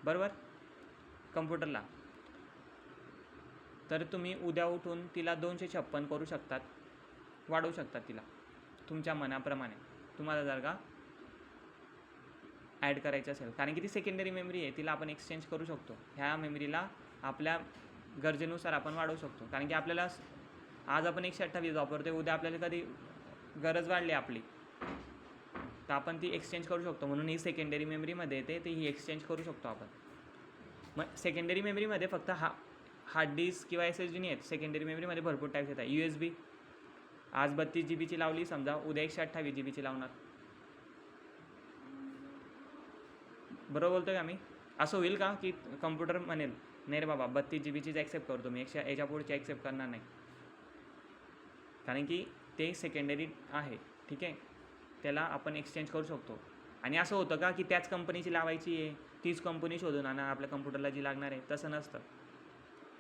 बरोबर, कम्प्युटरला. तर तुम्ही उद्या उठून तिला 256 करू शकतात, वाढवू शकतात तिला तुमच्या मनाप्रमाणे, तुम्हाला जर का ॲड करायचं असेल. कारण की ती सेकंडरी मेमरी आहे, तिला आपण एक्सचेंज करू शकतो. ह्या मेमरीला आपल्या गरजेनुसार आपण वाढवू शकतो. कारण की आपल्याला आज आपण 128 वापरतो, उद्या आपल्याला कधी गरज वाढली आपली तर आपण ती एक्सचेंज करू शकतो. म्हणून ही सेकंडरी मेमरीमध्ये येते, ती ही एक्सचेंज करू शकतो आपण. मग सेकंडरी मेमरीमध्ये फक्त हार्ड डिस्क किंवा SSD नाही आहेत. सेकंडरी मेमरीमध्ये भरपूर टाईप्स येतात. USB आज 32 GB लावली समजा, उद्या 128 GB लावणार. बरोबर बोलतो का मी? असं होईल का की कम्प्युटर म्हणेल नाही रे बाबा 32 GB ॲक्सेप्ट करतो मी, याच्या पुढचे ॲक्सेप्ट करणार नाही. कारण की ते सेकंडरी आहे. ठीक आहे. त्याला आपण एक्सचेंज करू शकतो. आणि असं होतं का की त्याच कंपनीची लावायची आहे, तीच कंपनी शोधून आणा आपल्या कम्प्युटरला जी लागणार आहे, तसं नसतं.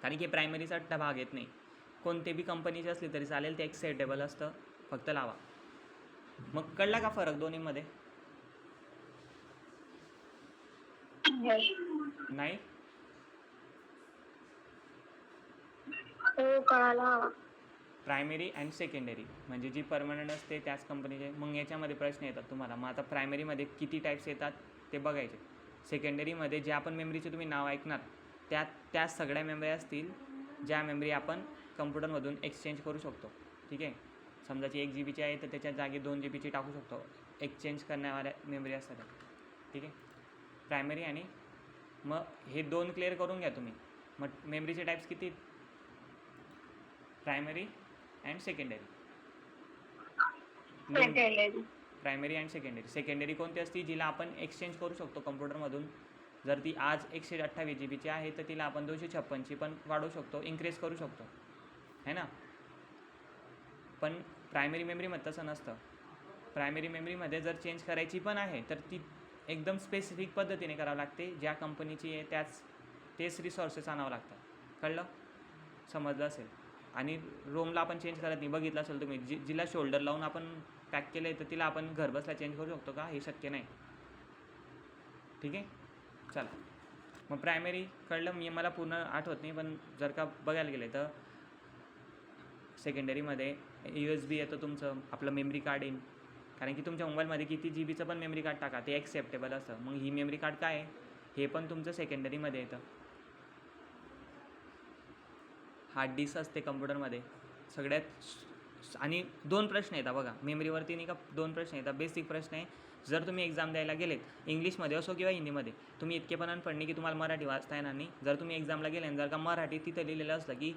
कारण की प्रायमरीचा भाग येत नाही. कोणते बी कंपनीची असली तरी चालेल, ते एक्सेप्टेबल असतं, फक्त लावा. मग कळला का फरक दोन्हीमध्ये? नाही हो कळाला. प्रायमरी अँड सेकंडरी म्हणजे जी परमनंट असते त्याच कंपनीचे. मग याच्यामध्ये प्रश्न येतात तुम्हाला. मग आता प्रायमरीमध्ये किती टाईप्स येतात ते बघायचे. सेकंडरीमध्ये जे आपण मेमरीचे तुम्ही नाव ऐकणार त्या सगळ्या मेमरी असतील ज्या मेमरी आपण कम्प्युटरमधून एक्सचेंज करू शकतो. ठीक आहे. समजाची 1 GB आहे तर त्याच्या जागी 2 GB टाकू शकतो. एक्सचेंज करण्यावाल्या मेमरी असतात. ठीक आहे. प्रायमरी आणि मग हे 2 क्लिअर करून घ्या तुम्ही. मग मेमरीचे टाईप्स किती? Primary and secondary. Primary and secondary. Secondary कोणती असती? जिला आपण एक्सचेंज करू शकतो कम्प्युटरमधून. जर ती आज 128 GB आहे तर तिला आपण 256 पण वाढवू शकतो, इन्क्रीज करू शकतो, है ना. पण प्रायमरी मेमरीमध्ये तसं नसतं. प्रायमरी मेमरीमध्ये जर चेंज करायची पण आहे तर ती एकदम स्पेसिफिक पद्धतीने करावं लागते. ज्या कंपनीची आहे तेच रिसोर्सेस आणावं लागतात. कळलं? समजलं असेल. आणि रोमला आपण चेंज करत नाही. बघितलं असेल तुम्ही, जिला शोल्डर लावून आपण पॅक केलं आहे तर तिला आपण घरबसल्या चेंज करू शकतो का? हे शक्य नाही. ठीक आहे. चला मग प्रायमरी कळलं. मला पूर्ण आठवत नाही, पण जर का बघायला गेलं तर सेकंडरीमध्ये USB येतं तुमचं, आपलं मेमरी कार्ड येईल. कारण की तुमच्या मोबाईलमध्ये किती GBचं पण मेमरी कार्ड टाका, ते ॲक्सेप्टेबल असतं. मग ही मेमरी कार्ड काय आहे? हे पण तुमचं सेकंडरीमध्ये येतं. हार्ड डिस्क असते कम्प्युटरमध्ये सगळ्यात. आणि 2 प्रश्न येतात बघा मेमरीवरती, नाही का. 2 प्रश्न येतात, बेसिक प्रश्न आहे. जर तुम्ही एक्झाम द्यायला गेलेत, इंग्लिशमध्ये असो किंवा हिंदीमध्ये, तुम्ही इतके पण अनपढ नाही की तुम्हाला मराठी वाचता येणार नाही. जर तुम्ही एक्झामला गेले जर का मराठी तिथं लिहिलेलं असलं की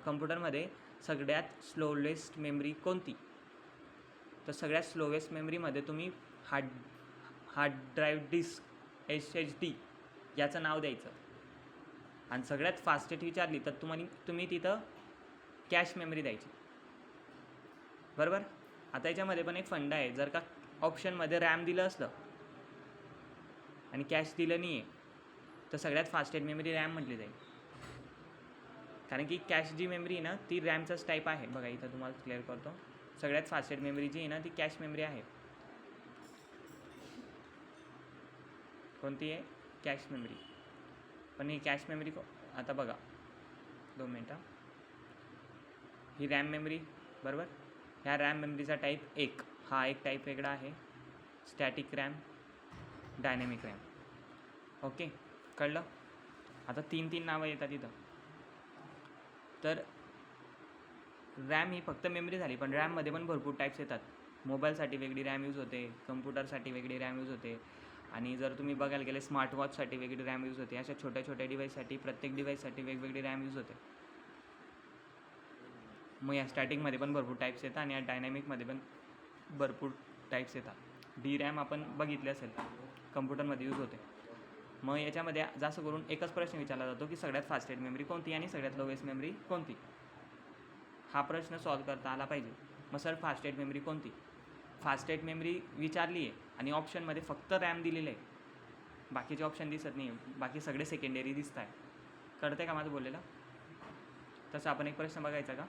कम्प्युटरमध्ये सगळ्यात स्लोवेस्ट मेमरी कोणती, तर सगळ्यात स्लोवेस्ट मेमरीमध्ये तुम्ही हार्ड ड्राईव्ह डिस्क SSD याचं नाव द्यायचं. आणि सगळ्यात फास्टेस्ट विचारली तर तुम्ही तिथं कॅश मेमरी द्यायची. बरोबर. आता याच्यामध्ये पण एक फंडा आहे. जर का ऑप्शनमध्ये रॅम दिलं असलं आणि कॅश दिलं नाही आहे तर सगळ्यात फास्टेस्ट मेमरी रॅम म्हटली जाईल. कारण की कॅश जी मेमरी आहे ना ती रॅमचाच टाईप आहे. बघा इथं तुम्हाला क्लिअर करतो. सगळ्यात फास्टेस्ट मेमरी जी आहे ना ती कॅश मेमरी आहे. कोणती आहे? Cash memory. पण ही कॅश मेमरी आता बघा 2 मिनटं. ही रॅम मेमरी, बरोबर. ह्या रॅम मेमरीचा टाईप हा एक टाईप वेगळा आहे, static RAM, dynamic RAM. Okay. कळलं. आता 3 नावं येतात इथं. तर रॅम ही फक्त मेमरी झाली, पण रॅममध्ये पण भरपूर टाईप्स येतात. मोबाईलसाठी वेगळी रॅम यूज होते, कम्प्युटरसाठी वेगळी रॅम यूज होते, आणि जर तुम्ही बघायला गेले स्मार्ट वॉचसाठी वेगळी रॅम यूज होते, अशा छोट्या छोट्या डिव्हाइससाठी प्रत्येक डिव्हाइससाठी वेगवेगळी रॅम यूज होते. मग या स्टॅटिकमध्ये पण भरपूर टाईप्स येतात आणि या डायनॅमिकमध्ये पण भरपूर टाईप्स येतात. डी रॅम आपण बघितले असेल कम्प्युटरमध्ये यूज होते. मग याच्यामध्ये जास्त करून एकच प्रश्न विचारला जातो की सगळ्यात फास्टेस्ट मेमरी कोणती आणि सगळ्यात लोवेस्ट मेमरी कोणती, हा प्रश्न सॉल्व करता आला पाहिजे. मग सर फास्टेस्ट मेमरी कोणती, फास्टेस्ट मेमरी विचारली आहे आणि ऑप्शनमध्ये फक्त रॅम दिलेलं आहे, बाकीचे ऑप्शन दिसत नाही, बाकी सगळे सेकंडरी दिसत आहे. कळतं का माझं बोललेलं? तसं आपण एक प्रश्न बघायचा का,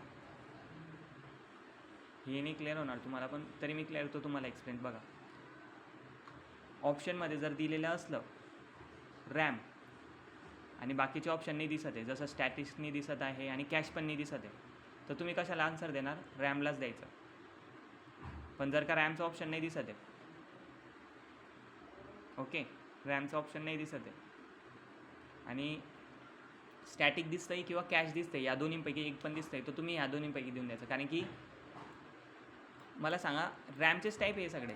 हे नाही क्लिअर होणार तुम्हाला, पण तरी मी क्लिअर होतो तुम्हाला एक्सप्लेन. बघा, ऑप्शनमध्ये जर दिलेलं असलं रॅम आणि बाकीचे ऑप्शन नाही दिसत आहे, जसं स्टॅटिक्स नाही दिसत आहे आणि कॅश पण नाही दिसत आहे, तर तुम्ही कशाला आन्सर देणार, रॅमलाच द्यायचं. पण जर का रॅमचं ऑप्शन नाही दिसत आहे, ओके, रॅमचं ऑप्शन नाही दिसत आहे आणि स्टॅटिक दिसतंय किंवा कॅश दिसतंय, या दोन्हीपैकी एक पण दिसतंय, तर तुम्ही या दोन्हीपैकी देऊन द्यायचं. कारण की मला सांगा, रॅमचेच टाईप आहे सगळे.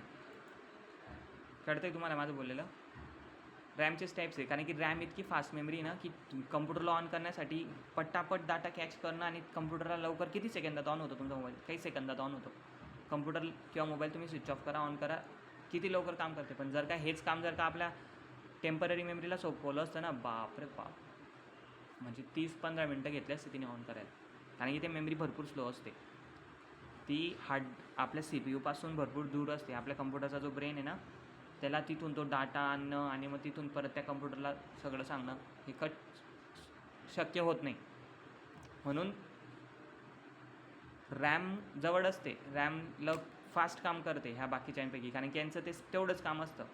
कळतं आहे तुम्हाला माझं बोललेलं? रॅमचेच टाईप्स आहे, कारण की रॅम इतकी फास्ट मेमरी ना की कम्प्युटरला ऑन करण्यासाठी पटापट डाटा कॅच करणं आणि कम्प्युटरला लवकर किती सेकंदात ऑन होतो तुमचा मोबाईल, काही सेकंदात ऑन होतो. कम्प्युटर किंवा मोबाईल तुम्ही स्विच ऑफ करा, ऑन करा, किती लवकर काम करते. पण जर का हेच काम जर का आपल्या टेम्पररी मेमरीला सोपवलं असतं ना, बापरे बाप, म्हणजे 30-15 मिनटं घेतली असते तिने ऑन करायला. कारण की ते मेमरी भरपूर स्लो असते, ती आपल्या CPU पासून भरपूर दूर असते. आपल्या कम्प्युटरचा जो ब्रेन आहे ना, त्याला तिथून तो डाटा आणणं आणि मग तिथून परत त्या कम्प्युटरला सगळं सांगणं हे शक्य होत नाही. म्हणून रॅम जवळ असते, रॅम फास्ट काम करते ह्या बाकीच्यांपैकी, कारण की यांचं ते तेवढंच काम असतं,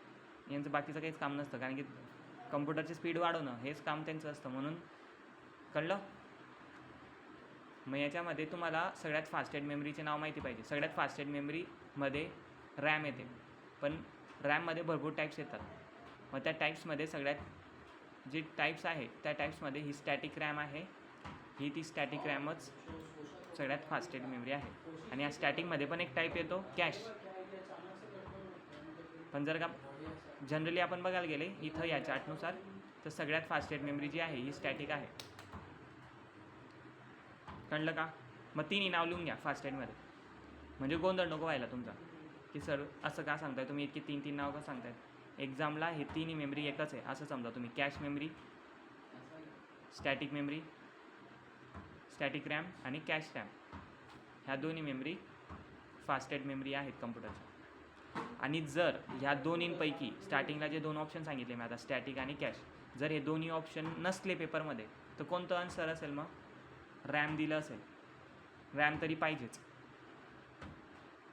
यांचं बाकीचं काहीच काम नसतं. कारण की कम्प्युटरची स्पीड वाढवणं हेच काम त्यांचं असतं. म्हणून कळलं? मग याच्यामध्ये तुम्हाला सगळ्यात फास्टेस्ट मेमरीचे नाव माहिती पाहिजे. सगळ्यात फास्टेस्ट मेमरीमध्ये रॅम येते, पण रॅममध्ये भरपूर टाईप्स येतात. मग त्या टाईप्समध्ये सगळ्यात जे टाईप्स आहे त्या टाईप्समध्ये ही स्टॅटिक रॅम आहे, ही ती स्टॅटिक रॅमच सगळ्यात फास्टेस्ट मेमरी आहे. आणि या स्टॅटिकमध्ये पण एक टाईप येतो कॅश. पण जर का जनरली आपण बघायला गेले इथं या चार्टनुसार, तर सगळ्यात फास्टेस्ट मेमरी जी आहे ही स्टॅटिक आहे. कळलं का? मग तिन्ही नाव लिहून घ्या फास्टेस्टमध्ये, म्हणजे गोंधळ नको व्हायला तुमचा की सर असं का सांगताय तुम्ही, इतकी 3 नाव का सांगतायत. एक्झामला हे तिन्ही मेमरी एकच आहे असं समजा तुम्ही. Cash memory, static memory, static RAM आणि कॅश रॅम, ह्या दोन्ही मेमरी फास्टेस्ट मेमरी आहेत कम्प्युटरच्या. आणि जर ह्या दोन्हींपैकी स्टार्टिंगला जे 2 ऑप्शन सांगितले मी आता, स्टॅटिक आणि कॅश, जर हे दोन्ही ऑप्शन नसले पेपरमध्ये, तर कोणतं आन्सर असेल मग? रॅम दिलं असेल, रॅम तरी पाहिजेच,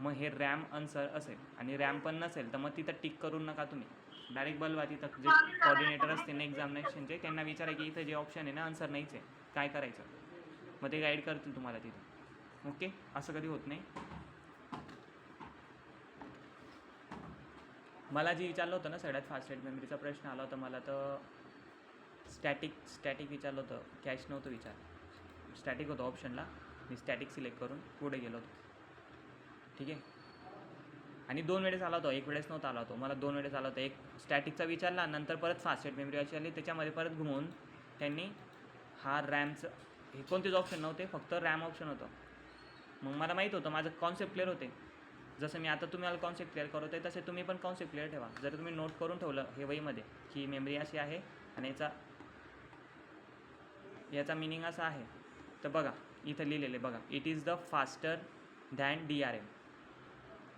मग हे रॅम आन्सर असेल. आणि रॅम पण नसेल तर मग तिथं टिक करून नका तुम्ही, डायरेक्ट बलवा तिथं. जे कॉर्डिनेटर असते ना एक्झामिनेशनचे, त्यांना विचारा की इथं जे ऑप्शन आहे ना आन्सर नाहीच आहे, काय करायचं, मग ते गाईड करतील तुम्हाला तिथं. ओके, असं कधी होत नाही. मला जे विचारलं होतं ना सगळ्यात फास्टेस्ट मेमरीचा प्रश्न आला होता मला, तर स्टॅटिक विचारलं होतं, कॅश नव्हतं विचार. स्टॅटिक होतं ऑप्शनला, मी स्टॅटिक सिलेक्ट करून पुढे गेलो होतो. ठीक आहे. आणि 2 वेळेस आला होता, एक वेळेस नव्हता आला होतो, मला 2 वेळेस आला होता. एक स्टॅटिकचा विचारला, नंतर परत फास्टेस्ट मेमरी विचारली, त्याच्यामध्ये परत घुमवून त्यांनी हा रॅमचं, हे कोणतेच ऑप्शन नव्हते, फक्त रॅम ऑप्शन होतं. मग मला माहीत होतं, माझं कॉन्सेप्ट क्लिअर होते. जसं मी आता तुम्हाला कॉन्सेप्ट क्लिअर करत आहे, तसे तुम्ही पण कॉन्सेप्ट क्लिअर ठेवा. जर तुम्ही नोट करून ठेवलं हे वहीमध्ये की मेमरी अशी आहे आणि याचा मिनिंग असा आहे, तर बघा इथं लिहिलेलं आहे बघा, it is the faster than DRM.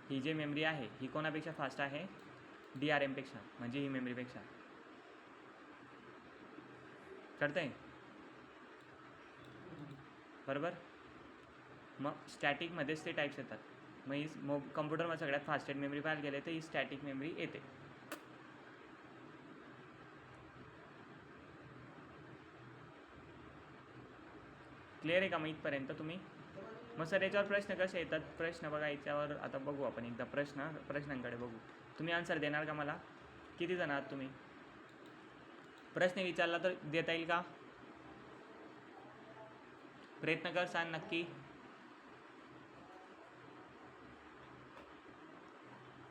ही जी मेमरी आहे ही कोणापेक्षा फास्ट आहे? DRM पेक्षा, म्हणजे ही मेमरीपेक्षा. कळतंय? बरोबर. मग स्टॅटिकमध्येच ते टाईप्स येतात. मग कम्प्युटरमध्ये सगळ्यात फास्टेस्ट मेमरी पाहायला गेले तर ही स्टॅटिक मेमरी येते. क्लिअर आहे का मग इथपर्यंत तुम्ही? मग सर याच्यावर प्रश्न कसे येतात? प्रश्न बघा याच्यावर आता बघू आपण एकदा, प्रश्नांकडे बघू. तुम्ही आन्सर देणार का मला? किती जण आहात तुम्ही? प्रश्न विचारला तर देता येईल का? प्रयत्न कर, सांग नक्की.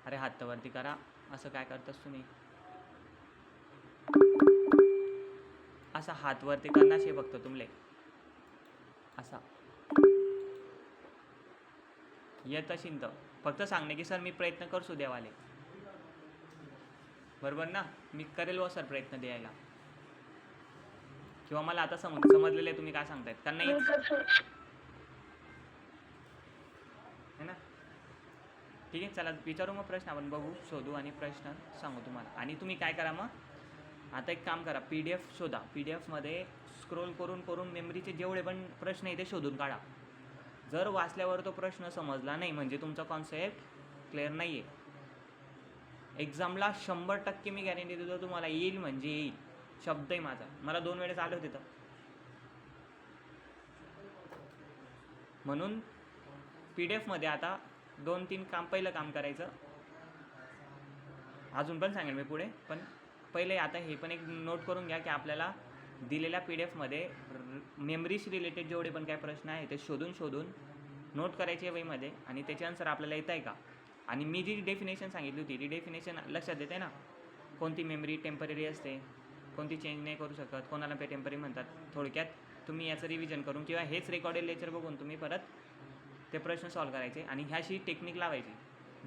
अरे हात वरती करा, असं काय करतास तुम्ही? असा हात वरती करणार शे फक्त तुमले असा येत असेल तर फक्त सांगणे की सर मी प्रयत्न करसू देवाले, बरोबर ना? मी करेल व सर प्रयत्न द्यायला, किंवा मला आता समजलेलं आहे तुम्ही काय सांगतायत का नाही है ना? ठीक आहे, चला विचारू मग प्रश्न, आपण बघू, शोधू आणि प्रश्न सांगू तुम्हाला. आणि तुम्ही काय करा मग, आता एक काम करा, PDF शोधा. PDF मध्ये स्क्रोल करून करून मेमरीचे जेवढे पण प्रश्न आहे ते शोधून काढा. जर वाचल्यावर तो प्रश्न समजला नाही म्हणजे तुमचा कॉन्सेप्ट क्लिअर नाही आहे. एक्झामला 100% मी गॅरंटी देतो तुम्हाला येईल म्हणजे येईल, शब्द आहे माझा. मला 2 वेळेस आले होते तर. म्हणून PDF मध्ये आता 2-3 पहिलं काम करायचं, अजून पण सांगेल मी पुढे, पण पहिले आता हे पण एक नोट करून घ्या की आपल्याला दिलेल्या PDF मध्ये मेमरीशी रिलेटेड जेवढे पण काय प्रश्न आहे ते शोधून नोट करायचे वहीमध्ये, आणि त्याचे आन्सर आपल्याला येत आहे का. आणि मी जी डेफिनेशन सांगितली होती ती डेफिनेशन लक्षात येते ना, कोणती मेमरी टेम्पररी असते, कोणती चेंज नाही करू शकत, कोणाला पे टेम्पररी म्हणतात. थोडक्यात तुम्ही याचं रिव्हिजन करून किंवा हेच रेकॉर्डेड लेक्चर बघून तुम्ही परत ते प्रश्न सॉल्व करायचे आणि ह्याशी टेक्निक लावायची.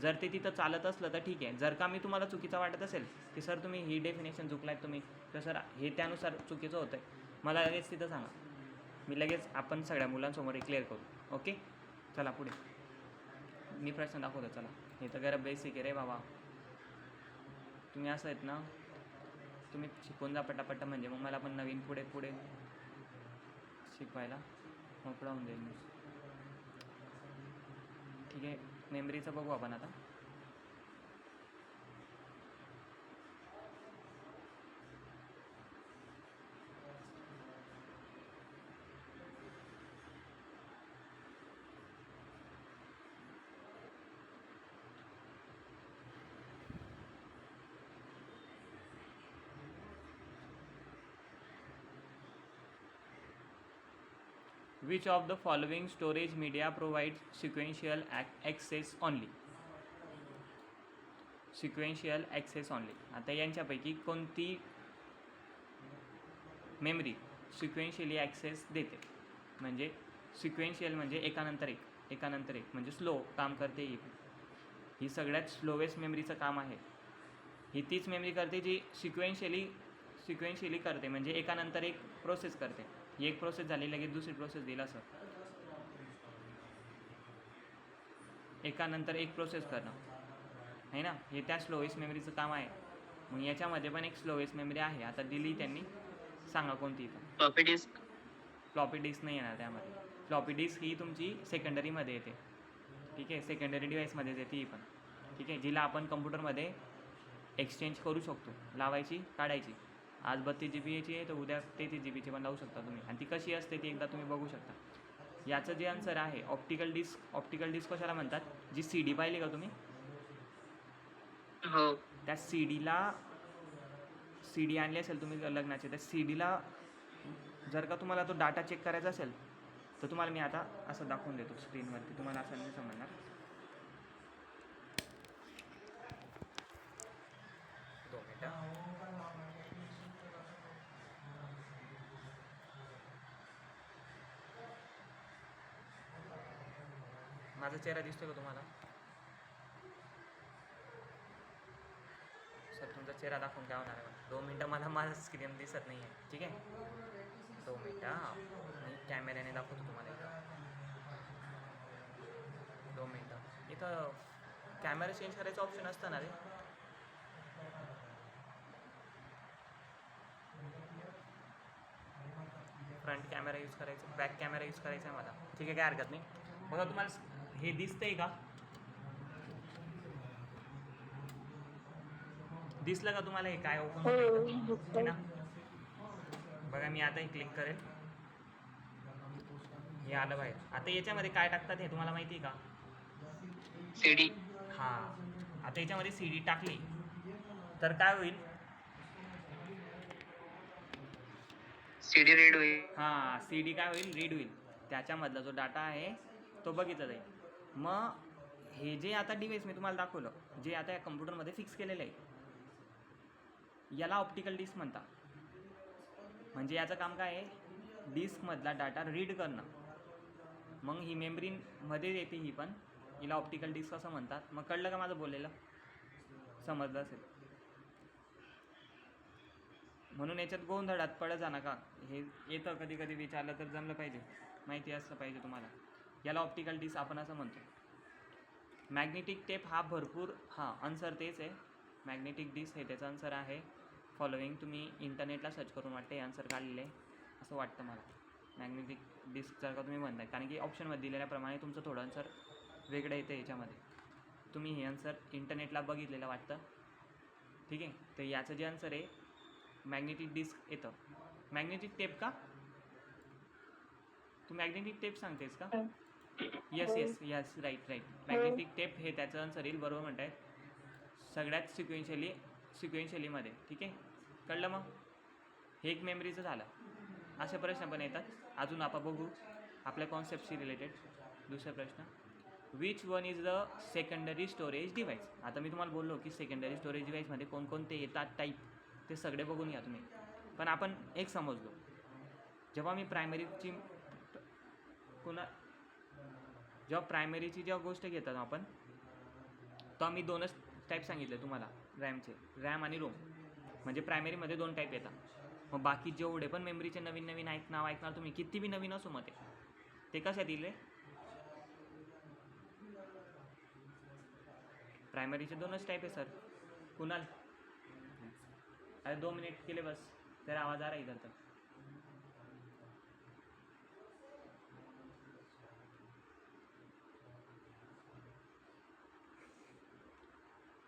जर ते तिथं चालत असलं तर ठीक आहे. जर का मी तुम्हाला चुकीचं वाटत असेल की सर तुम्ही ही डेफिनेशन चुकलात तुम्ही, तर सर हे त्यानुसार चुकीचं होतं आहे, मला लगेच तिथं सांगा, मी लगेच आपण सगळ्या मुलांसमोर क्लिअर करू. ओके, चला पुढे मी प्रश्न दाखवतो. चला, हे तर जरा बेसिक आहे रे बाबा, तुम्ही असं आहेत ना, तुम्ही शिकून जा पटापट, म्हणजे मग मला पण नवीन पुढे पुढे शिकवायला मोकळा होऊन जाईल. ठीक आहे, मेमरीचं बघू आपण आता. Which of the following storage media provides sequential access only? Sequential access only. आता यांच्यापैकी कोणती मेमरी सिक्वेन्शियली ॲक्सेस देते? म्हणजे सिक्वेन्शियल म्हणजे एकानंतर एक म्हणजे स्लो काम करते. ही सगळ्यात स्लोवेस्ट मेमरीचं काम आहे. ही तीच मेमरी करते जी सिक्वेन्शियली करते, म्हणजे एकानंतर एक प्रोसेस करते. ही एक प्रोसेस झाली लगेच दुसरी प्रोसेस दिला सर, एकानंतर एक प्रोसेस करणं आहे ना, हे त्या स्लोवेस्ट मेमरीचं काम आहे. मग याच्यामध्ये पण एक स्लोवेस्ट मेमरी आहे, आता दिली त्यांनी, सांगा कोणती. फ्लॉपी डिस्क नाही येणार त्यामध्ये. फ्लॉपी डिस्क ही तुमची सेकंडरीमध्ये येते, ठीक आहे, सेकंडरी डिव्हाइसमध्येच येते ही पण, ठीक आहे, जिला आपण कम्प्युटरमध्ये एक्सचेंज करू शकतो, लावायची काढायची. आज 32 GB आहे तर उद्या 33 GB पण लावू शकता तुम्ही, आणि ती कशी असते ती एकदा तुम्ही बघू शकता. याचं जे आन्सर आहे ऑप्टिकल डिस्क कशाला म्हणतात, जी CD पाहिली का तुम्ही, हो, त्या CD आणली असेल तुम्ही लग्नाचे, त्या CDला जर का तुम्हाला तो डाटा चेक करायचा असेल तर तुम्हाला मी आता असं दाखवून देतो स्क्रीनवरती, तुम्हाला असं नाही समजणार. माझा चेहरा दिसतोय का तुम्हाला सर? तुमचा चेहरा दाखवून काय होणार आहे? 2 मिनटं, मला माझं स्क्रीन दिसत नाही आहे, ठीक आहे, 2 मिनटं. मी कॅमेऱ्याने दाखवतो तुम्हाला इथं, 2 मिनटं. इथं कॅमेरा चेंज करायचं ऑप्शन असतं ना रे, फ्रंट कॅमेरा यूज करायचा, बॅक कॅमेरा यूज करायचा आहे मला, ठीक आहे, काय हरकत नाही. बघा तुम्हाला हे दिसतंय का, दिसलं का तुम्हाला हे काय ओपन होतं ना? बघा मी आता हे क्लिक करेल, हे आलं बाहेर. आता याच्यामध्ये काय टाकतात हे तुम्हाला माहिती आहे का? CD. हां, आता याच्यामध्ये CD टाकली तर काय होईल? CD रीड होईल. हां, CD काय होईल? रीड होईल. त्याच्यामधला जो डाटा आहे तो बघितला जाईल. मग हे जे आता डिव्हाइस मी तुम्हाला दाखवलं, जे आता या कम्प्युटरमध्ये फिक्स केलेलं आहे, याला ऑप्टिकल डिस्क म्हणतात. म्हणजे याचं काम काय आहे, डिस्कमधला डाटा रीड करणं. मग ही मेमरीमध्ये येते ही पण, हिला ऑप्टिकल डिस्क असं म्हणतात. मग कळलं का माझं बोललेलं, समजलं असेल. म्हणून याच्यात गोंधळात पडत जा नका. हे येतं कधी कधी विचारलं तर जमलं पाहिजे, माहिती असलं पाहिजे तुम्हाला. याला ऑप्टिकल डिस्क आपण असं म्हणतो. मॅग्नेटिक टेप हा भरपूर, हां आन्सर तेच आहे. मॅग्नेटिक डिस्क हे त्याचं आन्सर आहे. फॉलोइंग तुम्ही इंटरनेटला सर्च करून वाटते हे आन्सर काढलेलं आहे असं वाटतं मला. मॅग्नेटिक डिस्क जर का तुम्ही म्हणताय, कारण की ऑप्शनमध्ये दिलेल्याप्रमाणे तुमचं थोडं आन्सर वेगळं येतं याच्यामध्ये. तुम्ही हे आन्सर इंटरनेटला बघितलेलं वाटतं, ठीक आहे. तर याचं जे आन्सर आहे मॅग्नेटिक डिस्क येतं. मॅग्नेटिक टेप का, तू मॅग्नेटिक टेप सांगतेस का? Yes yes yes, right right. Magnetic tape हे त्याचं आन्सर येईल, बरोबर म्हणताय. सगळ्यात सिक्वेन्शियलीमध्ये, ठीक आहे. कळलं मग, हे एक मेमरीचं झालं. असे प्रश्न पण येतात. अजून आपण बघू आपल्या कॉन्सेप्टशी रिलेटेड दुसरा प्रश्न. Which one is the secondary storage device. आता मी तुम्हाला बोललो की सेकंडरी स्टोरेज डिव्हाइसमध्ये कोणकोणते येतात टाईप, ते सगळे बघून या तुम्ही. पण आपण एक समजलो, जेव्हा मी प्रायमरीची जेव्हा प्रायमरीची जेव्हा गोष्ट घेतात आपण, तेव्हा मी दोनच टाईप सांगितले तुम्हाला रॅमचे, रॅम आणि रोम. म्हणजे प्रायमरीमध्ये 2 टाईप येतात. मग बाकी जेवढे पण मेमरीचे नवीन नवीन नाव ऐकणार तुम्ही, किती बी नवीन असो मग ते कशात येईल रे? प्रायमरीचे 2च टाईप आहे सर. कुणाल, अरे 2 मिनिट केले बस, तेरा आवाज आ रहा है इधर तक.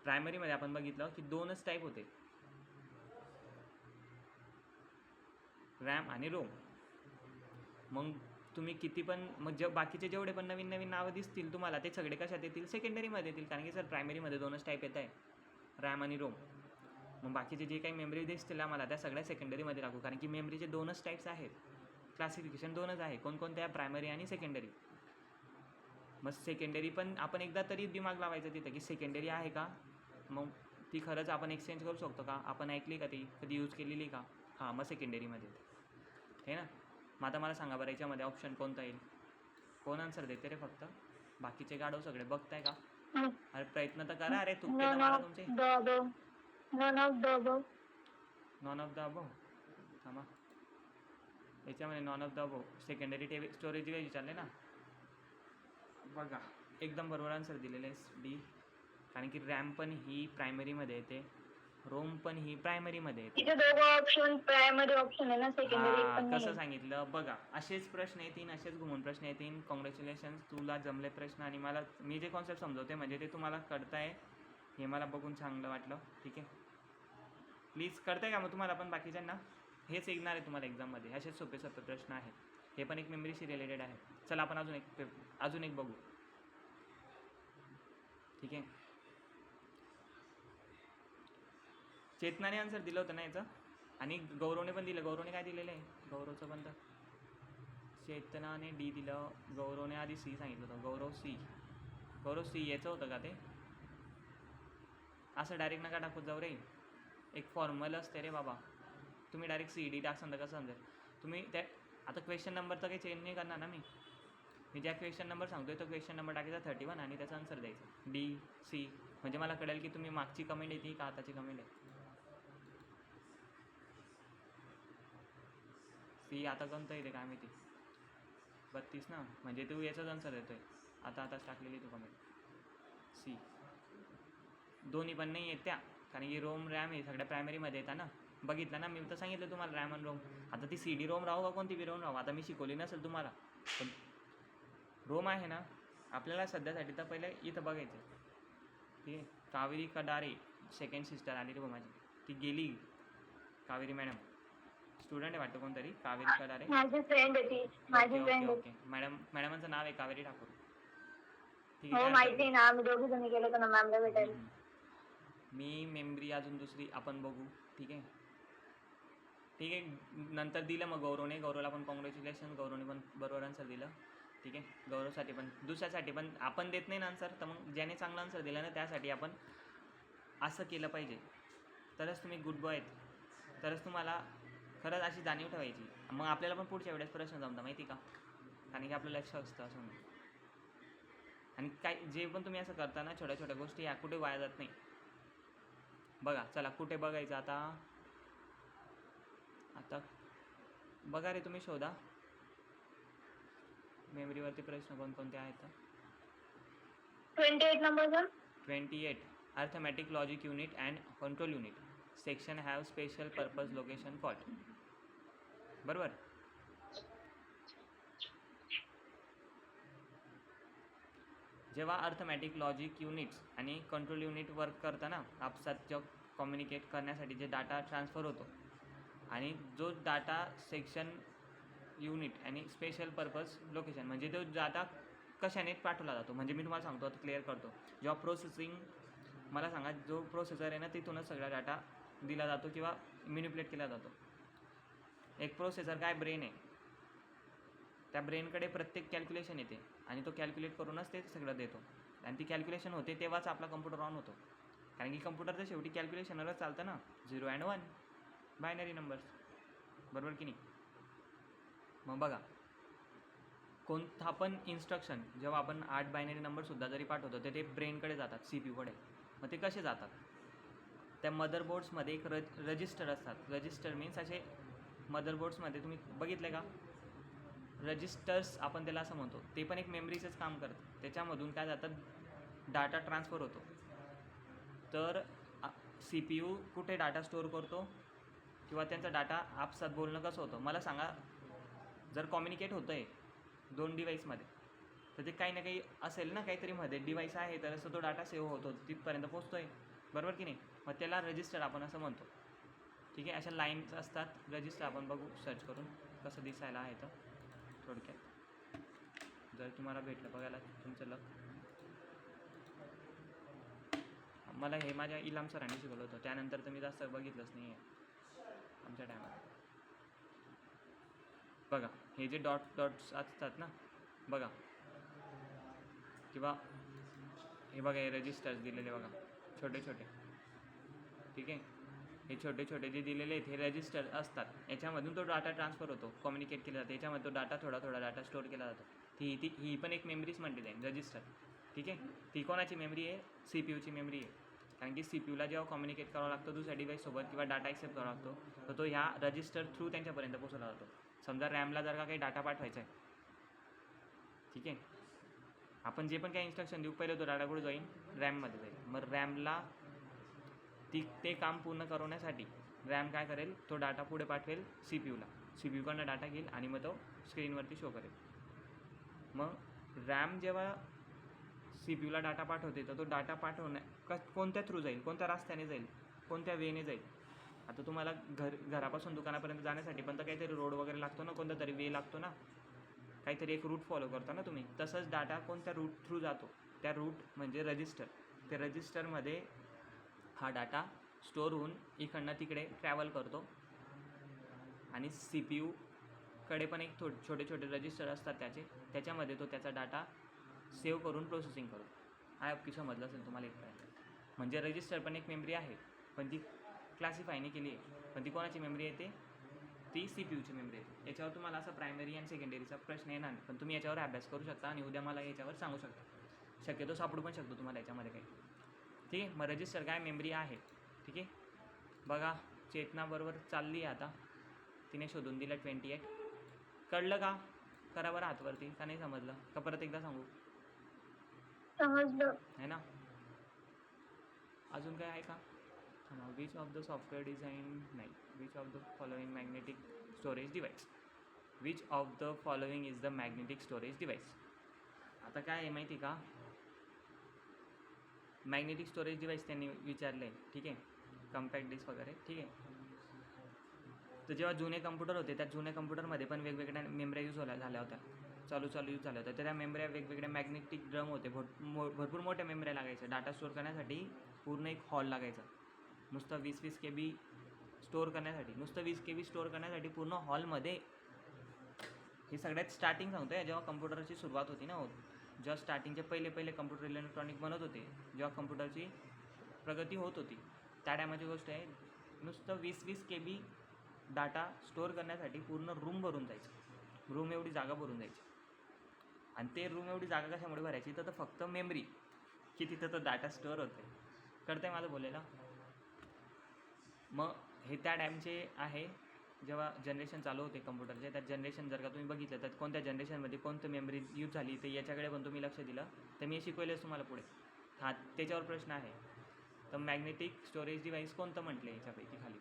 प्रायमरीमध्ये आपण बघितलं की 2च टाईप होते, रॅम आणि रोम. मग तुम्ही किती पण, मग बाकीचे जेवढे पण नवीन नवीन नावं दिसतील तुम्हाला, ते सगळे कशात येतील, सेकंडरीमध्ये येतील. कारण की सर प्रायमरीमध्ये 2च टाईप येत आहे, रॅम आणि रोम. मग बाकीचे जे काही मेमरी दिसतील आम्हाला त्या सगळ्या सेकंडरीमध्ये लागू, कारण की मेमरीचे 2च टाईप्स आहेत, क्लासिफिकेशन 2च आहे. कोणकोणत्या, प्रायमरी आणि सेकंडरी. मग सेकंडरी पण आपण एकदा तरी दिमाग लावायचं तिथं की सेकंडरी आहे का, मग ती खरंच आपण एक्सचेंज करू शकतो का, आपण ऐकली का ती, कधी यूज केलेली का, हां मग सेकंडरीमध्ये हे ना. मग आता मला सांगा बरं, याच्यामध्ये ऑप्शन कोणता येईल? कोण आन्सर देते रे फक्त, बाकीचे गाडव सगळे बघताय का? अरे प्रयत्न तर करा, अरे तुटके तर मला तुमचे. None of the above. None of the above, थांबा. याच्यामध्ये none of the above secondary storage विचारले ना, बघा एकदम बरोबर आन्सर दिलेलं आहे डी. कारण की रॅम पण ही प्रायमरीमध्ये येते, रोम पण ही प्रायमरीमध्ये येते. तिथे दोघं ऑप्शन प्रायमरी ऑप्शन आहे ना, सेकंडरी पण कसं नाही. सांगितलं बघा, असेच प्रश्न येतील, असेच घुमून प्रश्न येतील. कॉंग्रॅच्युलेशन्स, तुला जमले प्रश्न. आणि मला, मी जे कॉन्सेप्ट समजवते म्हणजे ते तुम्हाला कळतंय, हे मला बघून चांगलं वाटलं, ठीक आहे. प्लीज कळतंय का मग तुम्हाला पण बाकीच्यांना? हेच येणार आहे तुम्हाला एक्झाममध्ये, असेच सोपे सोपे प्रश्न आहेत. हे पण एक मेमरीशी रिलेटेड आहे. चला आपण अजून एक बघू, ठीक आहे. चेतनाने आन्सर दिलं होतं ना याचं, आणि गौरवने पण दिलं. गौरवने काय दिलेलं आहे, गौरवचं पण तर चेतनाने डी दिलं, गौरवने आधी सी सांगितलं होतं. गौरव सी याचं होतं का ते? असं डायरेक्ट नका टाकून जाऊ रे, एक फॉर्मल असते रे बाबा. तुम्ही डायरेक्ट सी डी टाकसान तर कसं समजेल तुम्ही त्या. आता क्वेश्चन नंबर तर काही चेंज नाही करणार ना मी ज्या क्वेश्चन नंबर सांगतोय तो क्वेश्चन नंबर टाकायचा 31 आणि त्याचा आन्सर द्यायचा डी सी. म्हणजे मला कळेल की तुम्ही मागची कमेंट येते का आताची कमेंट आहे. सी आता कोणतं येते काय माहिती, 32 ना, म्हणजे तू याचाच आन्सर देतोय. आताच टाकलेली तू कमेंट सी. दोन्ही पण नाही आहेत त्या, कारण की रोम रॅम हे सगळ्या प्रायमरीमध्ये येतात ना. बघितलं ना मी तर सांगितलं तुम्हाला, रॅम आणि रोम. आता ती सी डी रोम राहू का कोणती बी रोम राहू, आता मी शिकवली नसेल तुम्हाला, पण रोम आहे ना आपल्याला सध्यासाठी. तर पहिले इथं बघायचं, ठीक आहे. कावेरी कडारे सेकंड सिस्टर आली रे माझी, ती गेली. कावेरी मॅडम स्टुडंट आहे वाटतं कोणतरी, कावेरी कडारे. माझी फ्रेंड आहे ती, माझी फ्रेंड आहे. ओके. मॅडमांचं नाव आहे कावेरी ठाकूर, ठीक हो आहे. माहिती आहे ना, आम्ही दोघी जणी गेलो होतो ना मॅमला भेटायला. मी मेमरी अजून दुसरी आपण बघू, ठीक आहे. नंतर दिलं मग गौरवला पण कॉंग्रॅच्युलेशन, गौरवने पण बरोबर आन्सर दिलं, ठीक आहे. गौरवसाठी पण, दुसऱ्यासाठी पण आपण देत नाही ना आन्सर, तर मग ज्याने चांगला आन्सर दिला ना त्यासाठी आपण असं केलं पाहिजे, तरच तुम्ही गुड बॉय आहेत, तरच तुम्हाला खरंच अशी जाणीव ठेवायची, मग आपल्याला पण पुढच्या वेळेस प्रश्न जमता माहिती का, कारण की आपलं लक्ष असतं असं म्हणून. आणि काय जे पण तुम्ही असं करता ना छोट्या छोट्या गोष्टी या कुठे वाया जात नाही. बघा चला कुठे बघायचं आता, आता बघा रे तुम्ही शोधा मेमरीवरती प्रश्न कोणकोणते आहेत. 28 number sir. 28 arithmetic logic unit and control unit section have special purpose location fault. बरोबर. जेव्हा अर्थमॅटिक लॉजिक युनिट्स आणि कंट्रोल युनिट वर्क करताना आपसात जेव्हा कम्युनिकेट करण्यासाठी जे डाटा ट्रान्सफर होतो आणि जो डाटा सेक्शन युनिट आणि स्पेशल पर्पज लोकेशन म्हणजे तो डाटा कशाने पाठवला जातो, म्हणजे मी तुम्हाला सांगतो आता क्लिअर करतो. जेव्हा प्रोसेसिंग, मला सांगा जो प्रोसेसर आहे ना तिथूनच सगळा डाटा दिला जातो किंवा मॅनिप्युलेट केला जातो. एक प्रोसेसर काय ब्रेन आहे, त्या ब्रेनकडे प्रत्येक कॅल्क्युलेशन येते आणि तो कॅल्क्युलेट करूनच ते सगळं देतो आणि ती कॅल्क्युलेशन होते तेव्हाच आपला कम्प्युटर ऑन होतो, कारण की कम्प्युटर तर शेवटी कॅल्क्युलेशनवरच चालतं ना, 0 and 1 बायनरी नंबर्स. बरोबर की नाही. मग बघा कोणता पण इन्स्ट्रक्शन जेव्हा आपण 8 बायनरी नंबरसुद्धा जरी पाठवतो तर ते ब्रेनकडे जातात, CPU-कडे. मग ते कसे जातात, त्या मदरबोर्ड्समध्ये एक रजिस्टर असतात. रजिस्टर मीन्स असे मदरबोर्ड्समध्ये तुम्ही बघितले का, रजिस्टर्स आपण त्याला असं म्हणतो, ते पण एक मेमरीचंच काम करतं. त्याच्यामधून काय जातं, डाटा ट्रान्सफर होतो. तर CPU कुठे डाटा स्टोअर करतो किंवा त्यांचा डाटा आपसात बोलणं कसं होतं मला सांगा. जर कम्युनिकेट होतं आहे 2 डिव्हाइसमध्ये तर ते काही ना काही असेल ना, काहीतरी मध्ये डिव्हाइस आहे तर असं तो डाटा सेव्ह होतो, तिथपर्यंत पोहोचतो आहे. बरोबर की नाही. मग त्याला रजिस्टर आपण असं म्हणतो. ठीक आहे. अशा लाईन्स असतात. रजिस्टर आपण बघू सर्च करून कसं दिसायला आहे तर थोडक्यात, जर तुम्हाला भेटलं बघायला तुमचं लक. मला हे माझ्या इलाम सरांनी शिकवलं होतं, त्यानंतर तर मी जास्त बघितलंच नाही आहे आमच्या टायमाला. बघा हे जे डॉट्स असतात ना, बघा किंवा हे बघा हे रजिस्टर्स दिलेले बघा छोटे छोटे. ठीक आहे. हे छोटे छोटे जे दिलेले आहेत हे रजिस्टर असतात. याच्यामधून तो डाटा ट्रान्सफर होतो, कम्युनिकेट केला जातो. याच्यामध्ये तो डाटा थोडा थोडा डाटा स्टोअर केला जातो. ही पण एक मेमरीच म्हणते जाईल रजिस्टर. ठीक आहे. ती कोणाची मेमरी आहे, CPUची मेमरी आहे. कारण की CPUला जेव्हा कम्युनिकेट करावं लागतं दुसऱ्या डिव्हाइससोबत किंवा डाटा ॲक्सेप्ट करावा लागतो तर तो ह्या रजिस्टर थ्रू त्यांच्यापर्यंत पोहोचवला जातो. समजा रॅमला जर का काही डाटा पाठवायचा आहे, ठीक आहे, आपण जे पण काही इन्स्ट्रक्शन देऊ पहिले तो डाटा कुठे जाईल, रॅममध्ये जाईल. मग रॅमला ते काम पूर्ण करवण्यासाठी रॅम काय करेल, तो डाटा पुढे पाठवेल CPUला. CPUकडनं डाटा घेईल आणि मग तो स्क्रीनवरती शो करेल. मग रॅम जेव्हा CPUला डाटा पाठवते तर तो डाटा कोणत्या थ्रू जाईल, कोणत्या रस्त्याने जाईल, कोणत्या वेने जाईल. आता तुम्हाला घरापासून दुकानापर्यंत जाण्यासाठी पण तर काहीतरी रोड वगैरे लागतो ना, कोणता तरी वे लागतो ना, काहीतरी एक रूट फॉलो करता ना तुम्ही. तसंच डाटा कोणत्या रूट थ्रू जातो, त्या रूट म्हणजे रजिस्टर. त्या रजिस्टरमध्ये हा डाटा स्टोअर होऊन इकडनं तिकडे ट्रॅव्हल करतो आणि CPUकडे पण एक छोटे छोटे रजिस्टर असतात त्याच्यामध्ये तो त्याचा डाटा सेव्ह करून प्रोसेसिंग करतो. हा की समजलं असेल तुम्हाला एक काय. म्हणजे रजिस्टर पण एक मेमरी आहे, पण ती क्लासिफाय नाही केली आहे. पण ती कोणाची मेमरी आहे, ती CPUची मेमरी आहे. याच्यावर तुम्हाला असं प्रायमरी आणि सेकंडरीचा प्रश्न येणार नाही, पण तुम्ही याच्यावर अभ्यास करू शकता आणि उद्या मला याच्यावर सांगू शकता. शक्यतो सापडू पण शकतो तुम्हाला याच्यामध्ये काही. ठीक आहे. मग रजिस्टर काय मेमरी आहे. ठीक आहे. बघा चेतनाबरोबर चालली आहे आता, तिने शोधून दिलं 28. कळलं का, करा बरं हातवरती, का नाही समजलं का परत एकदा सांगू, समजलं. आहे ना. अजून काय आहे का. Which of the software design नाही, which of the following magnetic storage device, which of the following is the magnetic storage device. आता काय आहे माहिती का, मॅग्नेटिक स्टोरेज डिव्हाइस त्यांनी विचारलं आहे. ठीक आहे. कम्पॅक्ट डिस्क वगैरे. ठीक आहे. तर जेव्हा जुने कम्प्युटर होते त्या जुन्या कम्प्युटरमध्ये पण वेगवेगळ्या मेमऱ्या यूज झाल्या होत्या, चालू यूज झाल्या होत्या. तर त्या मेमऱ्या वेगवेगळ्या मॅग्नेटिक ड्रम होते, भरपूर मोठ्या मेमऱ्या लागायच्या. डाटा स्टोअर करण्यासाठी पूर्ण एक हॉल लागायचा. नुसतं 20 KB स्टोअर करण्यासाठी, नुसतं 20 KB स्टोअर करण्यासाठी पूर्ण हॉलमध्ये. हे सगळ्यात स्टार्टिंग सांगतो आहे, जेव्हा कम्प्युटरची सुरुवात होती ना, जेव्हा स्टार्टिंगचे पहिले कम्प्युटर इलेक्ट्रॉनिक बनत होते, जेव्हा कम्प्युटरची प्रगती होत होती त्या टायमाची गोष्ट आहे. नुसतं 20 KB डाटा स्टोअर करण्यासाठी पूर्ण रूम भरून जायचं, रूम एवढी जागा भरून जायची. आणि ते रूम एवढी जागा कशामुळे भरायची तर फक्त मेमरी, की तिथं तो डाटा स्टोअर होते. कळतंय माझं बोलायला? मग हे त्या टाईमचे आहे जेव्हा जनरेशन चालू होते कम्प्युटरचे. त्यात जनरेशन जर का तुम्ही बघितलं तर कोणत्या जनरेशनमध्ये कोणतं मेमरी यूज झाली तर याच्याकडे पण तुम्ही लक्ष दिलं तर मी शिकवलेच तुम्हाला पुढे. हां, त्याच्यावर प्रश्न आहे. तर मॅग्नेटिक स्टोरेज डिव्हाइस कोणतं म्हटलं याच्यापैकी खाली?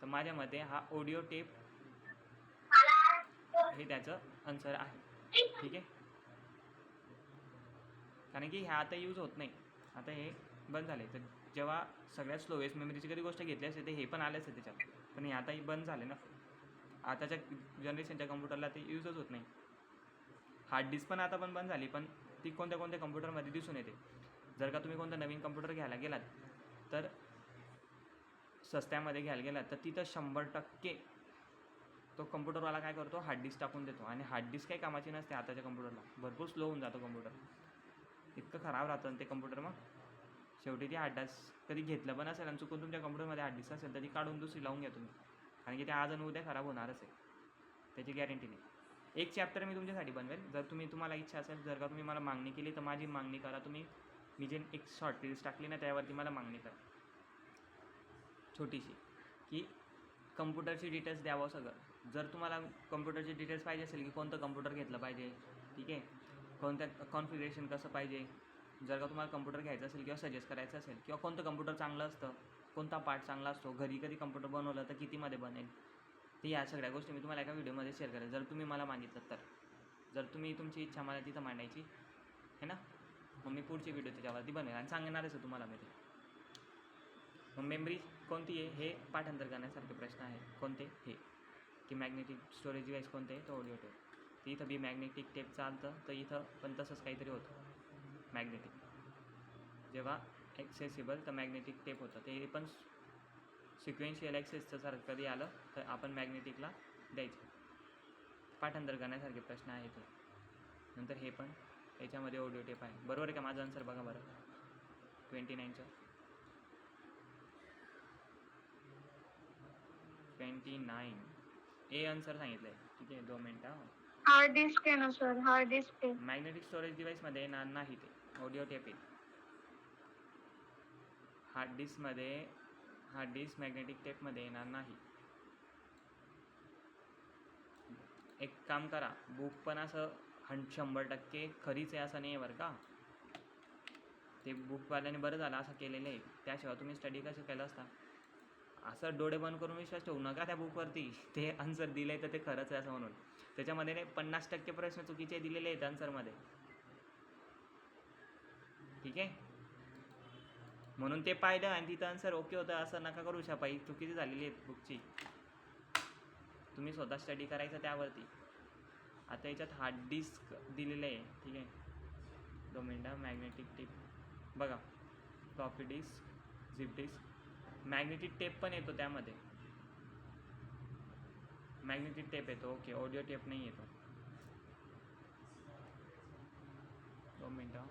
तर माझ्या मते हा ऑडिओ टेप हे त्याचं आन्सर आहे. ठीक आहे, कारण की ह्या आता यूज होत नाही, आता हे बंद झाले. तर जेव्हा सगळ्यात स्लोएस्ट मेमरीची कधी गोष्ट घेतली असते ते हे पण आलेच आहे त्याच्यात, पण हे आताही बंद झाले ना. आताच्या जनरेशनच्या कम्प्युटरला ते यूजच होत नाही. हार्ड डिस्क पण आता पण बंद झाली, पण ती कोणत्या कोणत्या कम्प्युटरमध्ये दिसून येते. जर का तुम्ही कोणता नवीन कम्प्युटर घ्यायला गेलात तर स्वस्त्यामध्ये घ्यायला गेलात तर तिथं 100% तो कम्प्युटरवाला काय करतो, हार्ड डिस्क टाकून देतो. आणि हार्ड डिस्क काही कामाची नसते आताच्या कम्प्युटरला, भरपूर स्लो होऊन जातो कम्प्युटर, इतकं खराब राहतं ते कम्प्युटर. मग शेवटी ती हार्ड डिस्क कधी घेतलं पण असेल आणि चुकून तुमच्या कम्प्युटरमध्ये हार्ड डिस्क असेल तर ती काढून दुसरी लावून घ्या तुम्ही, कारण की ते आज आणि उद्या खराब होणारच आहे, त्याची गॅरंटी नाही. एक चॅप्टर मी तुमच्यासाठी बनवेल, जर तुम्हाला इच्छा असेल, जर का तुम्ही मला मागणी केली तर माझी मागणी करा तुम्ही. मी जे एक शॉर्ट रील्स टाकली ना त्यावरती मला मागणी करा छोटीशी, की कम्प्युटरची डिटेल्स द्यावं सगळं. जर तुम्हाला कम्प्युटरची डिटेल्स पाहिजे असेल की कोणतं कम्प्युटर घेतलं पाहिजे, ठीक आहे, कोणत्या कॉन्फिगरेशन कसं पाहिजे, जर का तुम्हाला कम्प्युटर घ्यायचं असेल किंवा सजेस्ट करायचं असेल, किंवा कोणतं कम्प्युटर चांगलं असतं, कोणता पार्ट चांगला असतो, घरी कधी कम्प्युटर बनवलं तर कितीमध्ये बनेल, तर या सगळ्या गोष्टी मी तुम्हाला एका व्हिडिओमध्ये शेअर करेल जर तुम्ही मला मागितलं तर. जर तुम्ही तुमची इच्छा मला तिथं मांडायची आहे ना, मग मी पुढची व्हिडिओ त्याच्यावरती बनवेल आणि सांगणारच आहे तुम्हाला मी ते. मग मेमरी कोणती आहे हे पाठांतर करण्यासारखे प्रश्न आहे. कोणते हे, की मॅग्नेटिक स्टोरेज डिव्हाइस कोणते आहे, तो ऑडिओ टेप. तर इथं बी मॅग्नेटिक टेप चालतं, तर इथं पण तसंच काहीतरी होतं. मॅग्नेटिक जेव्हा ॲक्सेसिबल तर मॅग्नेटिक टेप होतं, ते पण सिक्वेन्शियल ॲक्सेसचं सारखं कधी आलं तर आपण मॅग्नेटिकला द्यायचं. पाठांतर करण्यासारखे प्रश्न आहे ते. नंतर हे पण याच्यामध्ये ऑडिओ टेप आहे. बरोबर आहे का माझं आन्सर? बघा बरं 29चं 29 ए आन्सर सांगितलं आहे. ठीक आहे, 2 मिनटं. हार्ड डिस्क आहे ना सर, हार्ड डिस्क आहे. मॅग्नेटिक स्टोरेज डिव्हाइसमध्ये येणार नाही ते, ऑडिओ टेप येईल. हार्ड डिस्क मॅग्नेटिक टेपमध्ये येणार नाही. एक काम करा, बुक पण असं 100% खरीच आहे असं नाही आहे बरं का. ते बुकवाल्याने बरं झालं असं केलेलं आहे, त्याशिवाय तुम्ही स्टडी कसं केलं असता. असं डोळे बंद करून विश्वास ठेवू नका त्या बुकवरती, ते आन्सर दिलं आहे तर ते खरंच आहे असं म्हणून. त्याच्यामध्ये नाही 50% प्रश्न चुकीचे दिलेले आहेत आन्सरमध्ये, ठीक आहे. म्हणून ते पाहिलं आणि तिथं आन्सर ओके होतं असं नका करू. छपाई चुकीची झालेली आहेत बुकची, तुम्ही स्वतः स्टडी करायचं त्यावरती. आता याच्यात हार्ड डिस्क दिलेलं आहे, ठीक आहे. 2 मिनटं. मॅग्नेटिक टेप बघा, floppy disk, zip disk, magnetic tape पण येतो त्यामध्ये, मॅग्नेटिक टेप येतो. ओके, ऑडिओ टेप नाही येतो. 2 मिनटं.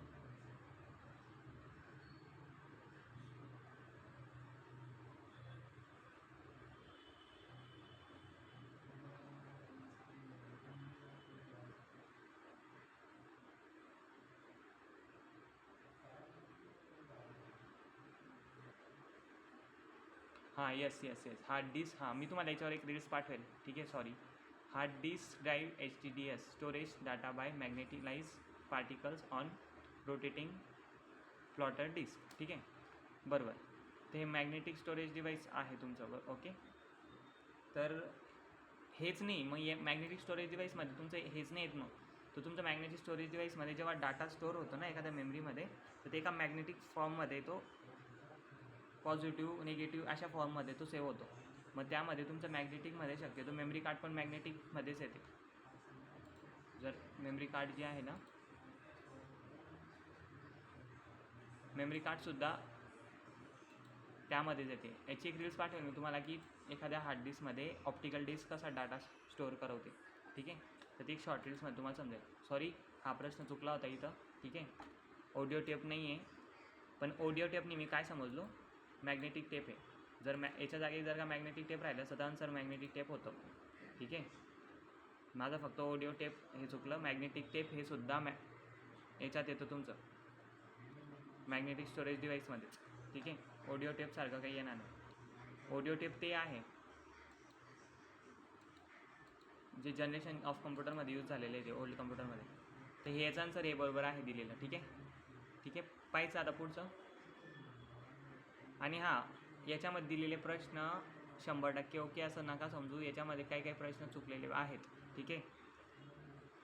हां, येस हार्ड डिस्क. हां, मी तुम्हाला याच्यावर एक रील्स पाठवेल, ठीक आहे. Sorry, hard disk drive HDDS storage data by magnetise particles on rotating platter disk, ठीक आहे. बरोबर, ते मॅग्नेटिक स्टोरेज डिव्हाइस आहे तुमचं. ओके, तर हेच नाही मग मॅग्नेटिक स्टोरेज डिव्हाइसमध्ये तुमचं हेच नाही येत. मग तर तुमचं मॅग्नेटिक स्टोरेज डिव्हाइसमध्ये जेव्हा डाटा स्टोअर होतो ना एखाद्या मेमरीमध्ये, तर ते एका मॅग्नेटिक फॉर्ममध्ये तो पॉझिटिव्ह निगेटिव्ह अशा फॉर्ममध्ये तो सेव्ह होतो. मग त्यामध्ये तुमचं मॅग्नेटिकमध्ये शक्यतो मेमरी कार्ड पण मॅग्नेटिकमध्येच येते. जर मेमरी कार्ड जे आहे ना, मेमरी कार्डसुद्धा त्यामध्येच येते. याची एक रील्स पाठवेल मी तुम्हाला, की एखाद्या हार्ड डिस्कमध्ये ऑप्टिकल डिस्क कसा डाटा स्टोअर करवते, ठीक आहे. तर ती एक शॉर्ट रील्समध्ये तुम्हाला समजेल. सॉरी, हा प्रश्न चुकला होता इथं, ठीक आहे. ऑडिओ टेप नाही आहे, पण ऑडिओ टेपनी मी काय समजलो, मॅग्नेटिक टेप आहे. याच्या जागी जर का मॅग्नेटिक टेप राहिलं असतं तर आन्सर मॅग्नेटिक टेप होतं. ठीक आहे, माझं फक्त ऑडिओ टेप हे चुकलं. मॅग्नेटिक टेप हे सुद्धा याच्यात येतं तुमचं मॅग्नेटिक स्टोरेज डिव्हाइसमध्येच. ठीक आहे, ऑडिओ टेपसारखं काही येणार नाही. ऑडिओ टेप ते आहे जे जनरेशन ऑफ कम्प्युटरमध्ये यूज झालेले आहे, ते ओल्ड कम्प्युटरमध्ये. तर हे याचं आन्सर हे बरोबर आहे दिलेलं. ठीक आहे, ठीक आहे, पाहायचं आता पुढचं. आणि हां, याच्यामध्ये दिलेले प्रश्न 100% ओके असं नका समजू, याच्यामध्ये काही काही प्रश्न चुकलेले आहेत. ठीक आहे,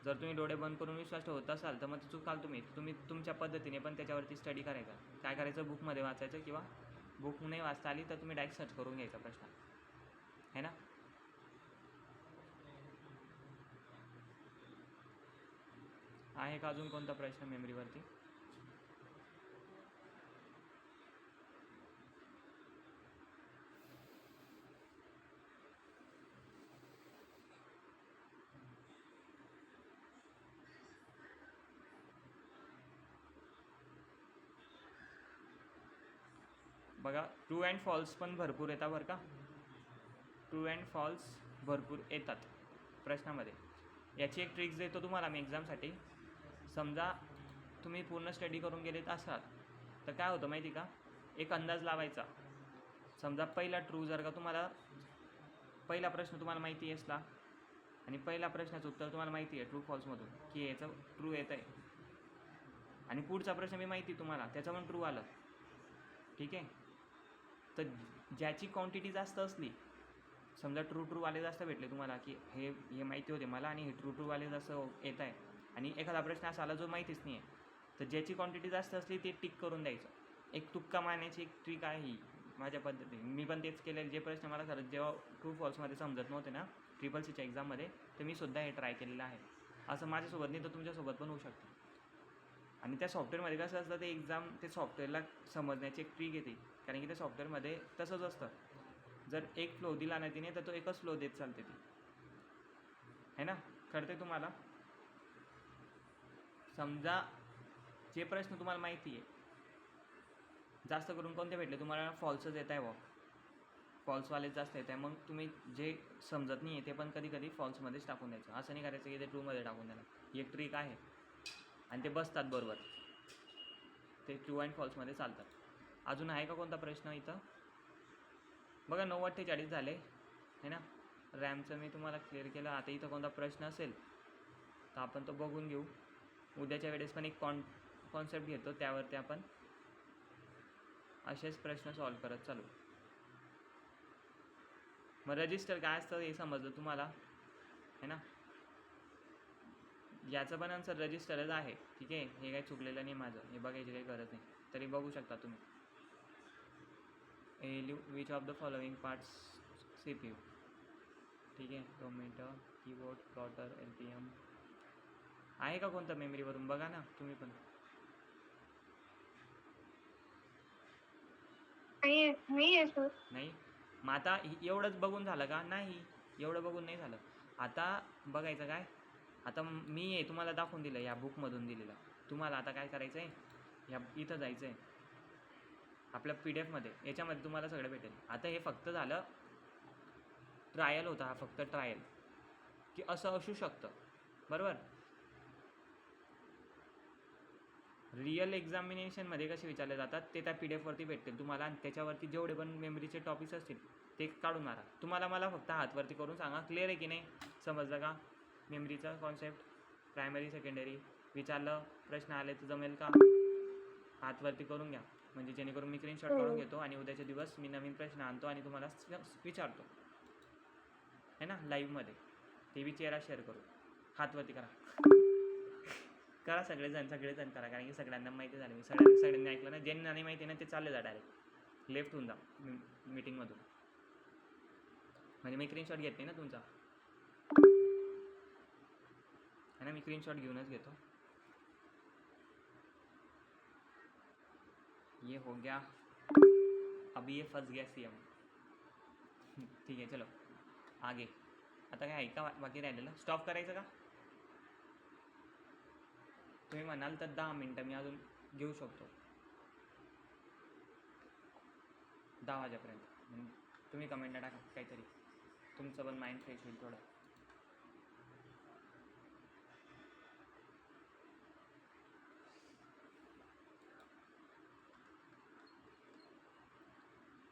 जर तुम्ही डोळे बंद करून विश्वास ठेवत असाल तर मग ते चुकाल तुम्ही तुमच्या पद्धतीने पण त्याच्यावरती स्टडी करायचा. काय करायचं, बुकमध्ये वाचायचं, किंवा बुक नाही वाचता आली तर तुम्ही डायरेक्ट सर्च करून घ्यायचा प्रश्न, है ना. आहे का अजून कोणता प्रश्न मेमरीवरती? बघा, ट्रू अँड फॉल्स पण भरपूर येतात बरं का. ट्रू अँड फॉल्स भरपूर येतात प्रश्नामध्ये. याची एक ट्रिक्स देतो तुम्हाला मी एक्झामसाठी. समजा तुम्ही पूर्ण स्टडी करून गेलेत असाल तर काय होतं माहिती का, एक अंदाज लावायचा. समजा पहिला ट्रू जर का तुम्हाला, पहिला प्रश्न तुम्हाला माहिती असला आणि पहिल्या प्रश्नाचं उत्तर तुम्हाला माहिती आहे ट्रू फॉल्समधून की याचं ट्रू येतं आहे, आणि पुढचा प्रश्न मी माहिती तुम्हाला त्याचं पण ट्रू आलं. ठीक आहे, तर ज्याची क्वांटिटी जास्त असली, समजा ट्रू वाले जास्त भेटले तुम्हाला की हे माहिती होते मला आणि हे ट्रू वाले जास्त येत आहे, आणि एखादा प्रश्न असा आला जो माहितीच नाही आहे, तर ज्याची क्वांटिटी जास्त असली ते टिक करून द्यायचं. एक तुक्का मारण्याची एक ट्रिक आहे ही माझ्या पद्धतीने. मी पण तेच केलेलं. जे प्रश्न मला खरंच जेव्हा ट्रू फॉल्समध्ये समजत नव्हते ना CCCच्या एक्झाममध्ये, तर मी सुद्धा हे ट्राय केलेलं आहे. असं माझ्यासोबत नाही तर तुमच्यासोबत पण होऊ शकतं. आणि त्या सॉफ्टवेअरमध्ये कसं असतं, ते सॉफ्टवेअरला समजण्याची एक ट्रिक येते, कारण की त्या सॉफ्टवेअरमध्ये तसंच असतं. जर एक फ्लो दिला नाही तिने तर तो एकच फ्लो देत चालते ती, है ना. कळते तुम्हाला? समजा जे प्रश्न तुम्हाला माहिती आहे, जास्त करून कोणते भेटले तुम्हाला, फॉल्सच येत आहे, फॉल्सवालेच जास्त येत आहे. मग तुम्ही जे समजत नाही आहे ते पण कधी कधी फॉल्समध्येच टाकून द्यायचं. असं नाही करायचं की ते ट्रूमध्ये टाकून द्यायला. ही एक ट्रिक आहे आणि ते बसतात बरोबर, ते ट्रू अँड फॉल्समध्ये चालतात. अजून आहे का कोणता प्रश्न इथं? बघा 9:48 झाले, है ना. रॅमचं मी तुम्हाला क्लिअर केलं. आता इथं कोणता प्रश्न असेल तर आपण तो बघून घेऊ. उद्याच्या वेळेस पण एक कॉन्सेप्ट घेतो, त्यावरती आपण असेच प्रश्न सॉल्व करत चालू. मग रजिस्टर काय असतं हे समजलं तुम्हाला, है ना. याचं पण आन्सर रजिस्टरच आहे. ठीक आहे, हे काही चुकलेलं नाही माझं, हे बघायची काही गरज नाही. तरी बघू शकता तुम्ही. ALU which of the following parts CPU. ठीक आहे, 2 मिनटं. कीबोर्ड, प्लॉटर, LPM आहे का कोणतं मेमरीवरून बघा ना तुम्ही पण. नाही, मग आता एवढंच बघून झालं का? नाही, एवढं बघून नाही झालं. आता बघायचं काय, आता मी हे तुम्हाला दाखवून दिलं या बुकमधून दिलेलं. तुम्हाला आता काय करायचं आहे, या इथं जायचं आहे आपल्या PDF मध्ये, याच्यामध्ये तुम्हाला सगळं भेटेल. आता हे फक्त झालं ट्रायल होता, हा फक्त ट्रायल की असं असू शकतं, बरोबर. रिअल एक्झामिनेशनमध्ये कसे विचारले जातात ते त्या PDF वरती भेटतील तुम्हाला, आणि त्याच्यावरती जेवढे पण मेमरीचे टॉपिक्स असतील ते काढून मारा. तुम्हाला मला फक्त हातवरती करून सांगा क्लिअर आहे की नाही, समजलं का मेमरीचा कॉन्सेप्ट. प्रायमरी सेकंडरी विचारलं, प्रश्न आले तर जमेल का, हातवरती करून घ्या, म्हणजे जेणेकरून मी स्क्रीनशॉट काढून घेतो आणि उद्याच्या दिवस मी नवीन प्रश्न आणतो आणि तुम्हाला विचारतो, है ना, लाईव्हमध्ये. ते बी चेहरा शेअर करू. हातवरती करा सगळेजण करा, कारण की सगळ्यांना माहिती झालं. मी सगळ्यांनी ऐकलं ना, ज्यांना नाही माहिती ना ते चालले जा डायरेक्ट लेफ्ट होऊन जा मीटिंगमधून, म्हणजे मी स्क्रीनशॉट घेत नाही ना तुमचा, है ना. मी स्क्रीनशॉट घेऊनच घेतो. ये हो गया, अभी ये फंस गया CM. ठीक आहे, चलो आगे. आता काय ऐका बाकी राहिलेलं, स्टॉप करायचं का तुम्ही म्हणाल तर 10 मिनटं मी अजून घेऊ शकतो. 10 वाजेपर्यंत. तुम्ही कमेंटला टाका काहीतरी, तुमचं पण माइंड फ्रेश होईल थोडं.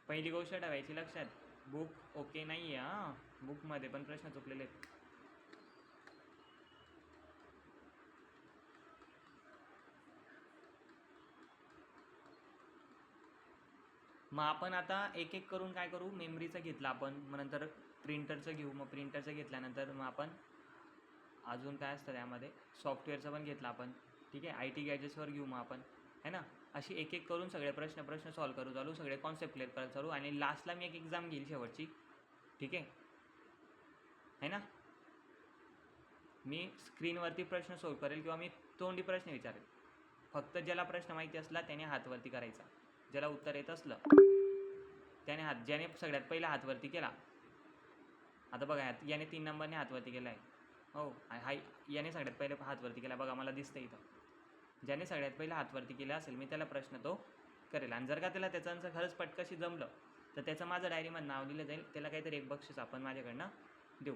पहिली गोष्ट ठेवायची लक्षात, बुक ओके नाही आहे हां, बुकमध्ये पण प्रश्न चुकलेले आहेत. मग आपण आता एक एक करून काय करू, मेमरीचं घेतलं आपण, मग नंतर प्रिंटरचं घेऊ, मग प्रिंटरचं घेतल्यानंतर मग आपण अजून काय असतं त्यामध्ये, सॉफ्टवेअरचं पण घेतलं आपण. ठीक आहे, IT गॅजेट्सवर घेऊ मग आपण, है ना. अशी एक एक करून सगळे प्रश्न सॉल्व करू चालू, सगळे कॉन्सेप्ट क्लिअर करत चालू, आणि लास्टला मी एक एक्झाम घेईल शेवटची. ठीक आहे, है ना. मी स्क्रीनवरती प्रश्न सॉल्व करेल किंवा मी तोंडी प्रश्न विचारेल. फक्त ज्याला प्रश्न माहिती असला त्याने हातवरती करायचा, ज्याला उत्तर येत असलं त्याने ज्याने सगळ्यात पहिला हातवरती केला. आता बघा, याने 3 नंबरने हातवरती केला आहे. हो, याने सगळ्यात पहिले हातवरती केला, बघा मला दिसतं इथं. ज्याने सगळ्यात पहिला हातवरती केला असेल मी त्याला प्रश्न तो करेल, आणि जर का त्याला त्याचं खरंच पटकशी जमलं तर त्याचं माझं डायरीमध्ये नाव लिहिलं जाईल. त्याला काहीतरी एक बक्षीस आपण माझ्याकडनं देऊ.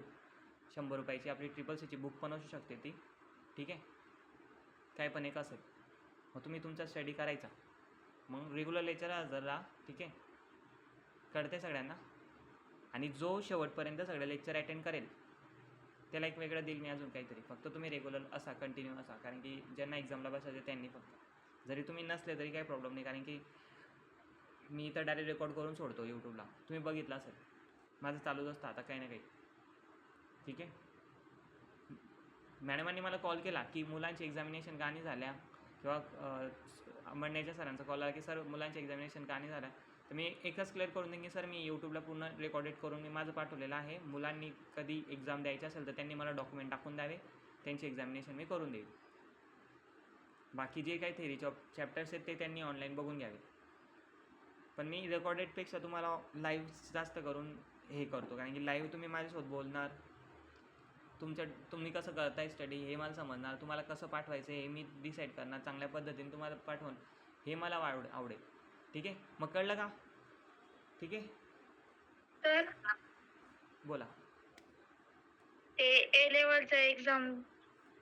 100 रुपयाची आपली CCC बुक पण असू शकते ती. ठीक आहे, काय पण एक असेल. मग तुम्ही तुमचा स्टडी करायचा, मग रेग्युलर लेक्चर हजर राहा. ठीक आहे, कळते सगळ्यांना. आणि जो शेवटपर्यंत सगळं लेक्चर अटेंड करेल त्याला एक वेगळं देईल मी अजून काहीतरी. फक्त तुम्ही रेग्युलर असा कंटिन्यू असा, कारण की ज्यांना एक्झामला बसायचं त्यांनी फक्त, जरी तुम्ही नसले तरी काही प्रॉब्लेम नाही, कारण की मी तर डायरेक्ट रेकॉर्ड करून सोडतो यूट्यूबला. तुम्ही बघितलं असेल, माझं चालूच असतं आता काही ना काही. ठीक आहे, मॅडमांनी मला कॉल केला की मुलांची एक्झामिनेशन का नाही झाल्या, किंवा मंडळाच्या सरांचा कॉल आला की सर मुलांची एक्झामिनेशन का नाही झाल्या. तर मी एकच क्लिअर करून देईन की सर मी यूट्यूबला पूर्ण रेकॉर्डेड करून मी माझं पाठवलेलं आहे. मुलांनी कधी एक्झाम द्यायची असेल तर त्यांनी मला डॉक्युमेंट टाकून द्यावे, त्यांची एक्झामिनेशन मी करून देईल. बाकी जे काही थेरी चॅप्टर्स आहेत ते त्यांनी ऑनलाईन बघून घ्यावे. पण मी रेकॉर्डेडपेक्षा तुम्हाला लाईव्ह जास्त करून हे करतो, कारण की लाईव्ह तुम्ही माझ्यासोबत बोलणार, तुम्ही कसं करताय स्टडी हे मला समजणार, तुम्हाला कसं पाठवायचं हे मी डिसाईड करणार, चांगल्या पद्धतीने तुम्हाला पाठवून हे मला आवडेल. ठीक आहे, मग कळलं का. ठीक आहे, तर बोला. ते A लेवलचं एक्झाम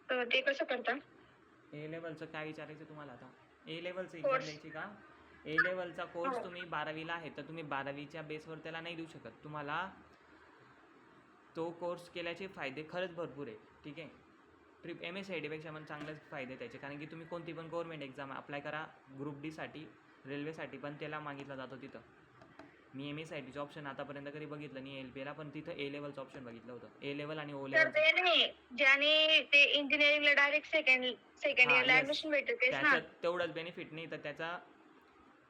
ते कसं करता? A लेवलचं काय विचारायचं तुम्हाला आता. A लेवलचं एक्झाम कोर्स. द्यायची का. A लेवलचा कोर्स तुम्ही 12वीला आहे तर तुम्ही 12वीच्या बेसवर त्याला नाही देऊ शकत. तुम्हाला तो कोर्स केल्याचे फायदे खरंच भरपूर आहे. ठीक आहे, MSCIT पण चांगलेच फायदे त्याचे, कारण की तुम्ही कोणती पण गव्हर्नमेंट एक्झाम अप्लाय करा, ग्रुप D रेल्वेसाठी पण त्याला मागितला जातो तिथं. मी MSCITचं ऑप्शन आतापर्यंत कधी बघितलं नाही LPला, पण तिथं A लेवलचं ऑप्शन बघितलं होतं. A लेवल आणि O तर लेवल. ते नाही, ज्याने ते इंजिनिअरिंगला डायरेक्ट सेकंड इयरला ऍडमिशन भेटते तेच ना. त्याच्यात तेवढंच बेनिफिट नाही, तर त्याचा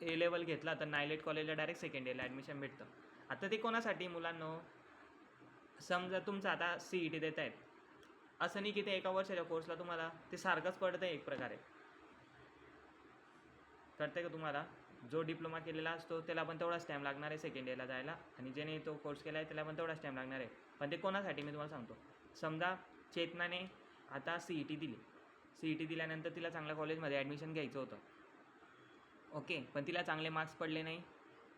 A लेवल घेतला तर नायलेट कॉलेजला डायरेक्ट सेकंड इयरला ॲडमिशन भेटतं. आता ते कोणासाठी मुलांनो, समजा तुमचं आता CET देत आहेत, असं नाही की ते एका वर्षाच्या कोर्सला तुम्हाला ते सारखंच पडतं आहे एक प्रकारे. कळतं का तुम्हाला. जो डिप्लोमा केलेला असतो त्याला पण तेवढाच टाईम लागणार आहे सेकंड इयरला जायला, आणि ज्याने तो कोर्स केला आहे त्याला पण तेवढाच टाईम लागणार आहे. पण ते कोणासाठी मी तुम्हाला सांगतो. समजा चेतनाने आता CET दिली, CET दिल्यानंतर तिला चांगल्या कॉलेजमध्ये ॲडमिशन घ्यायचं होतं. ओके, पण तिला चांगले मार्क्स पडले नाही,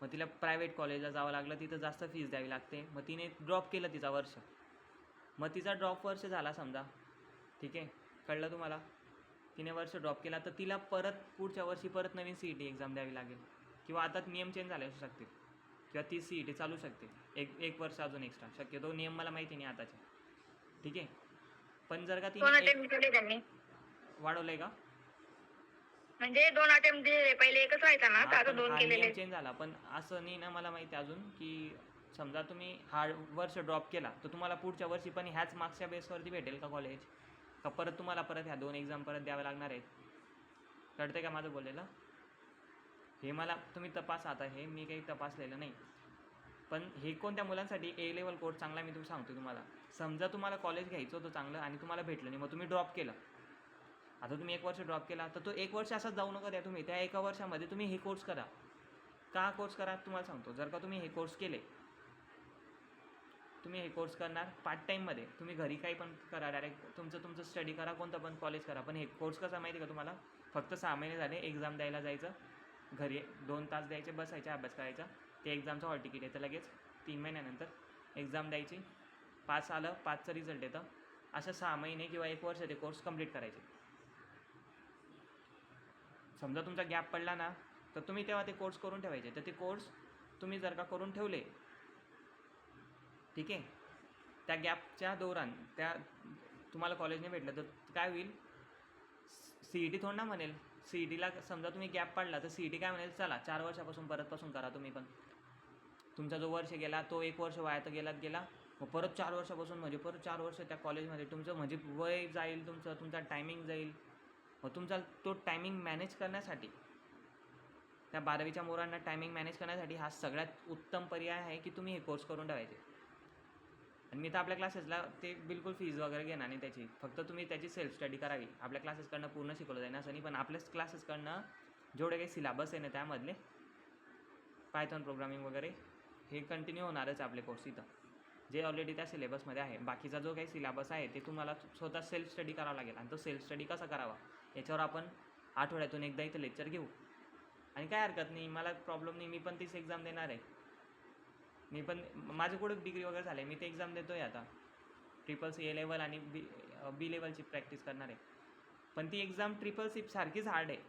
मग तिला प्रायव्हेट कॉलेजला जावं लागलं, तिथं जास्त फीस द्यावी लागते. मग तिने ड्रॉप केलं तिचा वर्ष, मग तिचा ड्रॉप वर्ष झाला समजा. ठीक आहे, कळलं तुम्हाला. तिने वर्ष ड्रॉप केला तर तिला परत पुढच्या वर्षी परत नवीन CET एक्झाम द्यावी लागेल, किंवा आता नियम चेंज झाले असू शकतील, किंवा ती CET चालू शकते एक वर्ष अजून एक्स्ट्रा. शक्यतो नियम मला माहिती नाही आताचे. ठीक आहे, पण जर का 2 तिने अटेम्प्ट केले त्यांनी, वाढवलं आहे का. म्हणजे 2 अटेम्प्ट दिले, पहिले एकच व्हायचा ना, तर आता 2 केलेले. नियम चेंज झाला, पण असं नाही ना मला माहिती अजून, की समजा तुम्ही हा वर्ष ड्रॉप केला तर तुम्हाला पुढच्या वर्षी पण ह्याच मार्क्सच्या बेसवरती भेटेल का कॉलेज, का परत तुम्हाला परत ह्या 2 एक्झाम परत द्याव्या लागणार आहेत. कळते का माझं बोललेलं. हे मला तुम्ही तपासा, आता हे मी काही तपासलेलं नाही, पण हे कोणत्या मुलांसाठी A लेवल कोर्स चांगला मी सांगतो तुम्हाला. समजा तुम्हाला कॉलेज घ्यायचं होतं चांगलं आणि तुम्हाला भेटलं नाही, मग तुम्ही ड्रॉप केलं. आता तुम्ही 1 वर्ष ड्रॉप केला तर तो 1 वर्ष असाच जाऊ नका द्या. तुम्ही त्या 1 वर्षामध्ये तुम्ही हे कोर्स करा. का कोर्स करा तुम्हाला सांगतो. जर का तुम्ही हे कोर्स केले, तुम्ही हे कोर्स करणार पार्ट टाईममध्ये, तुम्ही घरी काही पण करा, डायरेक्ट तुमचं स्टडी करा, कोणतं पण कॉलेज करा, पण हे कोर्स कसा माहिती आहे का तुम्हाला. फक्त 6 महिने झाले एक्झाम द्यायला जायचं, घरी 2 तास द्यायचे, बसायचे, अभ्यास करायचा. ते एक्झामचं हॉल तिकीट येतं लगेच 3 महिन्यानंतर. एक्झाम द्यायची, पास आलं, पासचं रिझल्ट येतं. असं 6 महिने किंवा 1 वर्ष ते कोर्स कंप्लीट करायचे. समजा तुमचा गॅप पडला ना, तर तुम्ही तेव्हा ते कोर्स करून ठेवायचे. तर ते कोर्स तुम्ही जर का करून ठेवले, ठीक आहे, त्या गॅपच्या दौरान त्या तुम्हाला कॉलेज नाही भेटलं तर काय होईल, CET थोडं ना म्हणेल. CETला समजा तुम्ही गॅप पाडला तर CET काय म्हणेल, चला 4 वर्षापासून परतपासून करा तुम्ही पण. तुमचा जो वर्ष गेला तो 1 वर्ष वाया तर गेला. मग परत 4 वर्षापासून म्हणजे परत 4 वर्ष त्या कॉलेजमध्ये तुमचं म्हणजे वय जाईल, तुमचा टायमिंग जाईल. मग तुमचा तो टायमिंग मॅनेज करण्यासाठी, त्या 12वीच्या मुलांना टायमिंग मॅनेज करण्यासाठी हा सगळ्यात उत्तम पर्याय आहे की तुम्ही हे कोर्स करून ठेवायचे. आणि मी तर आपल्या क्लासेसला ते बिलकुल फीज वगैरे घेणार नाही त्याची, फक्त तुम्ही त्याची सेल्फ स्टडी करावी. आपल्या क्लासेसकडनं पूर्ण शिकवलं जाईल असं नाही, पण आपल्याच क्लासेसकडनं जेवढे काही सिलेबस आहे ना त्यामधले पायथॉन प्रोग्रामिंग वगैरे हे कंटिन्यू होणारच आपले कोर्स इथं, जे ऑलरेडी त्या सिलेबसमध्ये आहे. बाकीचा जो काही सिलेबस आहे ते तुम्हाला स्वतः सेल्फ स्टडी करावा लागेल. आणि तो सेल्फ स्टडी कसा करावा याच्यावर आपण आठवड्यातून एकदा इथं लेक्चर घेऊ. आणि काय हरकत नाही, मला प्रॉब्लेम नाही, मी पण तीच एक्झाम देणार आहे. मी पण माझं कुठं डिग्री वगैरे झालं आहे, मी ते एक्झाम देतो आहे आता. CCC A लेवल आणि बी लेवलची प्रॅक्टिस करणार आहे. पण ती एक्झाम CCC सारखीच हार्ड आहे.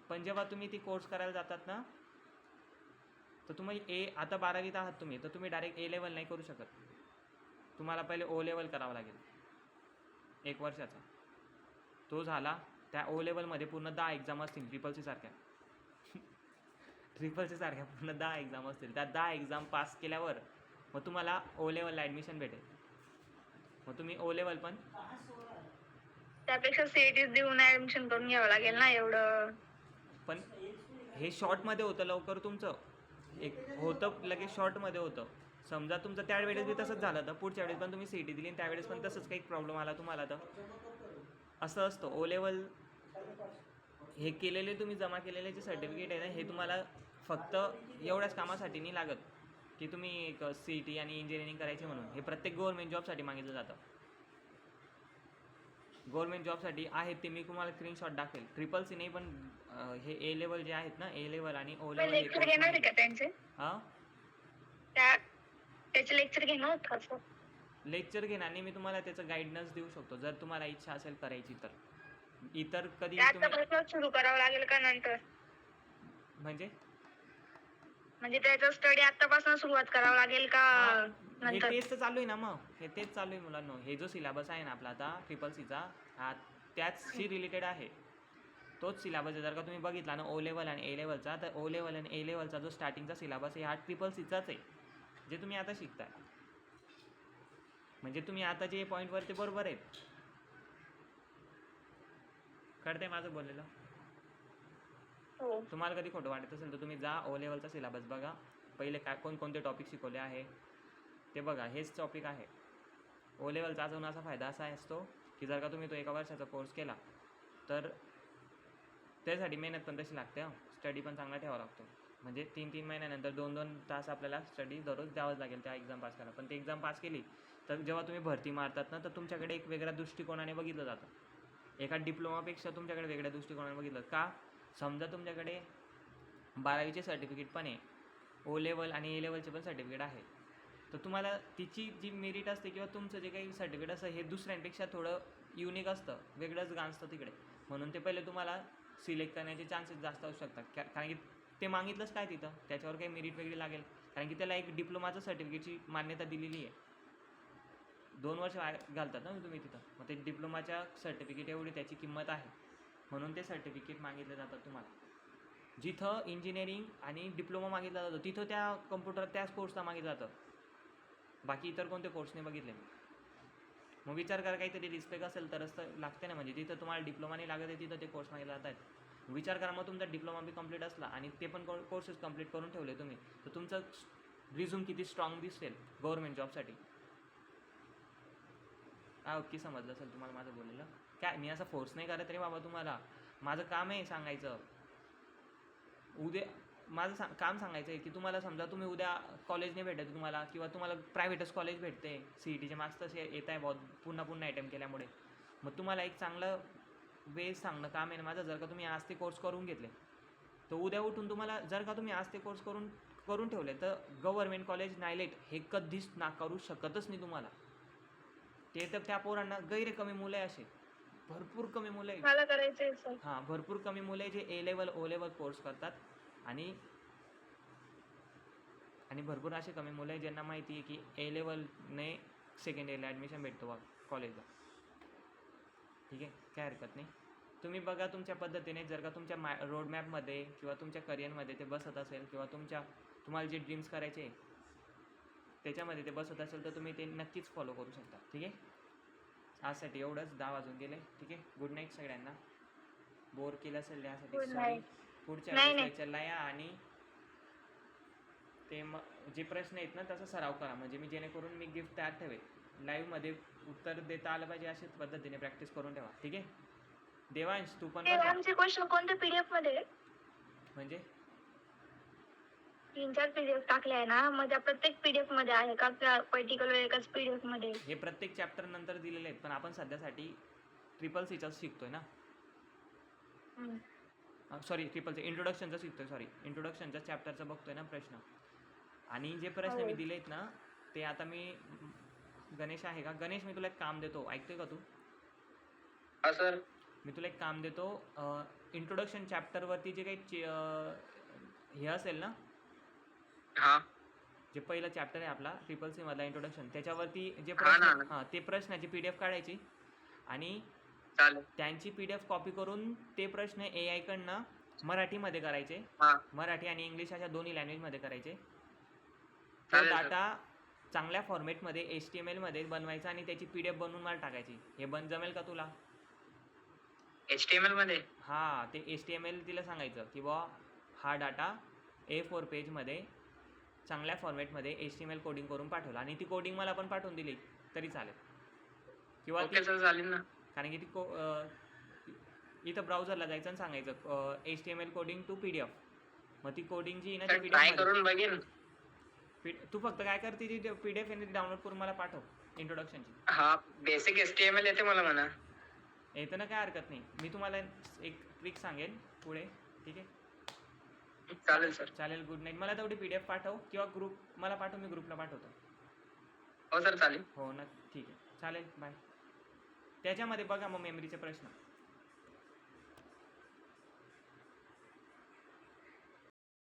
पण जेव्हा तुम्ही ती कोर्स करायला जातात ना, तर तुम्ही आता 12वीत आहात तुम्ही, तर तुम्ही डायरेक्ट A लेवल नाही करू शकत. तुम्हाला पहिले O लेवल करावं लागेल 1 वर्षाचा. तो झाला, त्या O लेवलमध्ये पूर्ण 10 एक्झाम असतील CCC सारख्या. CCC सारख्या पूर्ण 10 एक्झाम असतील. त्या 10 एक्झाम पास केल्यावर मग तुम्हाला O लेवलला ॲडमिशन भेटेल. मग तुम्ही O लेवल पण त्यापेक्षा CET देऊन ऍडमिशन करून घ्यावं लागेल ना एवढं. पण हे शॉर्टमध्ये होतं लवकर तुमचं, एक होतं लगेच शॉर्टमध्ये होतं. समजा तुमचं त्यावेळेस बी तसंच झालं तर पुढच्या वेळेस पण तुम्ही CET दिली आणि त्यावेळेस पण तसंच काही प्रॉब्लेम आला तुम्हाला, तर असं असतं. O लेवल हे केलेले तुम्ही जमा केलेले जे सर्टिफिकेट आहे ना, हे तुम्हाला फक्त एवढ्याच कामासाठी नाही लागत की तुम्ही एक CET आणि इंजिनिअरिंग करायची म्हणून. हे प्रत्येक गव्हर्नमेंट जॉबसाठी मागितलं जातं. गव्हर्नमेंट जॉबसाठी आहेत ते मी तुम्हाला स्क्रीनशॉट दाखवेल. CCC नाही, पण हे A लेवल जे आहेत ना, A लेवल आणि O लेवल हे लेक्चर घेणार आहे का त्यांचे? हां, त्याचे लेक्चर घेणार होत का असं? लेक्चर घेणार नाही, मी तुम्हाला त्याचं गाईडन्स देऊ शकतो जर तुम्हाला इच्छा असेल करायची तर. इतर कधी ते तुम्ही आतापासून सुरू करावं लागेल का नंतर? म्हणजे म्हणजे त्याचा स्टडी आतापासून सुरुवात करावं लागेल का हे नंतर? तेच तर चालू आहे ना, मग हे तेच चालू आहे मुलांनो. हे जो सिलेबस आहे ना आपला आता CCCचा, हा त्याचशी रिलेटेड आहे. तोच सिलेबस आहे. जर का तुम्ही बघितला ना O लेवल आणि A लेवलचा, तर O लेवल आणि A लेवलचा जो स्टार्टिंगचा सिलेबस आहे हा CCCचाच आहे, जे तुम्ही आता शिकताय. म्हणजे तुम्ही आता जे पॉईंटवर ते बरोबर आहेत. कळतंय माझं बोललेलं? हो. तुम्हाला कधी खोटं वाटत असेल तर तुम्ही जा O लेवलचा सिलेबस बघा, पहिले काय कोणकोणते टॉपिक शिकवले आहे ते बघा. हेच टॉपिक आहे. O लेवलचा अजून असा फायदा असा असतो की जर का तुम्ही तो 1 वर्षाचा कोर्स केला तर त्यासाठी मेहनत पण तशी लागते. स्टडी पण चांगला ठेवावा लागतो. म्हणजे 3-3 महिन्यानंतर 2-2 तास आपल्याला स्टडी दररोज द्यावंच लागेल त्या एक्झाम पास करायला. पण ते एक्झाम पास केली तर जेव्हा तुम्ही भरती मारतात ना, तर तुमच्याकडे एक वेगळ्या दृष्टिकोनाने बघितलं जातं. एका डिप्लोमापेक्षा तुमच्याकडे वेगळ्या दृष्टिकोनाने बघितलं का? समजा तुमच्याकडे 12वीचे सर्टिफिकेट पण आहे, O लेवल आणि A लेवलचे पण सर्टिफिकेट आहे, तर तुम्हाला तिची जी मेरिट असते किंवा तुमचं जे काही सर्टिफिकेट असतं हे दुसऱ्यांपेक्षा थोडं युनिक असतं, वेगळंच गाजतं तिकडे. म्हणून ते पहिले तुम्हाला सिलेक्ट करण्याचे चान्सेस जास्त असू शकतात. कारण की ते मागितलंच काय तिथं, त्याच्यावर काही मेरिट वेगळी लागेल. कारण की त्याला एक डिप्लोमाचं सर्टिफिकेटची मान्यता दिलेली आहे. 2 वर्ष घालतात ना तुम्ही तिथं. मग ते डिप्लोमाच्या सर्टिफिकेट एवढी त्याची किंमत आहे, म्हणून ते सर्टिफिकेट मागितलं जातं तुम्हाला. जिथं इंजिनिअरिंग आणि डिप्लोमा मागितला जातो तिथं त्या कम्प्युटर त्याच कोर्सला मागितलं जातं. बाकी इतर कोणते कोर्स नाही बघितले. मग विचार करा, काहीतरी रिस्पेक्ट असेल तरच तर लागते ना. म्हणजे जिथं तुम्हाला डिप्लोमा नाही लागत आहे तिथं ते कोर्स मागितले जात आहेत. विचार करा, मग तुमचा डिप्लोमा बी कंप्लीट असला आणि ते पण कोर्सेस कंप्लीट करून ठेवले तुम्ही, तर तुमचं रिझ्यूम किती स्ट्रॉंग दिसेल गव्हर्नमेंट जॉबसाठी. ओके, समजलं असेल तुम्हाला माझं बोललेलं. काय मी असं फोर्स नाही करत रे बाबा तुम्हाला, माझं काम आहे सांगायचं. उद्या माझं काम सांगायचं आहे की तुम्हाला समजा तुम्ही उद्या कॉलेज नाही भेटत तुम्हाला, किंवा तुम्हाला प्रायव्हेटच कॉलेज भेटते, CETचे मार्क्स तसे येत आहे बहुत पुन्हा अटेम्प्ट केल्यामुळे, मग तुम्हाला एक चांगलं वे सांगणं काम आहे ना माझं. जर का तुम्ही आज ते कोर्स करून घेतले तर उद्या उठून तुम्हाला जर का तुम्ही आज ते कोर्स करून ठेवले तर गव्हर्नमेंट कॉलेज नायलेट हे कधीच नाकारू शकतच नाही तुम्हाला. ते तर त्या पोरांना गैर कमी मुलं आहे, असे भरपूर कमी मुलं आहे. मला करायचंय सर. हां, भरपूर कमी मुलं आहे जे ए लेवल ओ लेवल कोर्स करतात आणि भरपूर असे कमी मुलं आहे ज्यांना माहिती आहे की ए लेवलने सेकंड इयरला ॲडमिशन भेटतो कॉलेजला. ठीक आहे, काय हरकत नाही. तुम्ही बघा तुमच्या पद्धतीने, जर का तुमच्या रोडमॅपमध्ये किंवा तुमच्या करिअरमध्ये ते बसत असेल किंवा तुम्हाला जे ड्रीम्स करायचे त्याच्यामध्ये ते बसत असेल तर तुम्ही ते नक्कीच फॉलो करू शकता. ठीक आहे, आजसाठी एवढंच. 10 वाजून गेले. ठीक आहे, गुड नाईट सगळ्यांना. बोर केलं असेल यासाठी Good सॉरी. night. पुढच्या नाही, वेळेस नाही. लेक्चरला या आणि ते जे प्रश्न आहेत ना त्याचा सराव करा, म्हणजे मी जेणेकरून मी गिफ्ट तयार ठेवेल. लाईव्हमध्ये उत्तर देता आलं पाहिजे अशाच पद्धतीने प्रॅक्टिस करून ठेवा. ठीक आहे, देवांश तू पण ते बघा. मॅमचे क्वेश्चन कोणत्या पीडीएफ मध्ये आहे? म्हणजे 3-4 पीडीएफ टाकले आहे ना, मग त्या प्रत्येक पीडीएफ मध्ये आहे का पर्टिक्युलर एकाच पीडीएफ मध्ये? हे प्रत्येक चॅप्टर नंतर दिलेले आहेत, पण आपण सध्यासाठी CCCचाच शिकतोय ना. सॉरी, ट्रिपलचं इंट्रोडक्शनचं शिकतोय. सॉरी, इंट्रोडक्शनच्या चॅप्टरचं बघतोय ना प्रश्न. आणि जे प्रश्न मी दिलेत ना ते आता मी गणेश आहे का? गणेश, मी तुला एक काम देतो, ऐकतोय का तू? हा सर. मी तुला एक काम देतो. इंट्रोडक्शन चॅप्टरवरती जे काही हे असेल ना, हा जे पहिलं चॅप्टर आहे आपला CCC मधला इंट्रोडक्शन, त्याच्यावरती जे हा प्रश्न ना. हां ते प्रश्नाची PDF काढायची आणि चालेल. त्यांची PDF कॉपी करून ते प्रश्न AI कडनं मराठीमध्ये करायचे. हा मराठी आणि इंग्लिश अशा दोन्ही लँग्वेजमध्ये करायचे. तो चालेल सर. डाटा चांगल्या फॉर्मॅटमध्ये HTML मध्ये बनवायचा आणि त्याची PDF बनवून मला टाकायची. हे जमेल का तुला? HTML मध्ये? हां, ते HTML तिला सांगायचं की बुवा हा डाटा A4 पेजमध्ये चांगल्या फॉर्मॅटमध्ये HTML कोडिंग करून पाठवला आणि ती कोडिंग मला पण पाठवून दिली तरी चालेल. किंवा ओके सर, चालेल ना. कारण की इथं ब्राउझरला जायचं आणि सांगायचं HTML कोडिंग टू PDF. मग ती कोडिंग जी आहे ना ती ट्राय PDF करून बघेन. तू फक्त काय कर, ती PDF डाउनलोड करून मला पाठव इंट्रोडक्शनची. हा, बेसिक HTML येते मला म्हणा. येतं ना, काय हरकत नाही. मी तुम्हाला एक ट्रिक सांगेन पुढे. ठीक आहे, चालेल सर. चालेल. Good night. मला तेवढी PDF पाठव किंवा मला पाठव, मी ग्रुपला पाठवतो. हो सर, चालेल. हो ना, ठीक आहे, चालेल. बाय. त्याच्यामध्ये बघा मग मेमरीचे प्रश्न.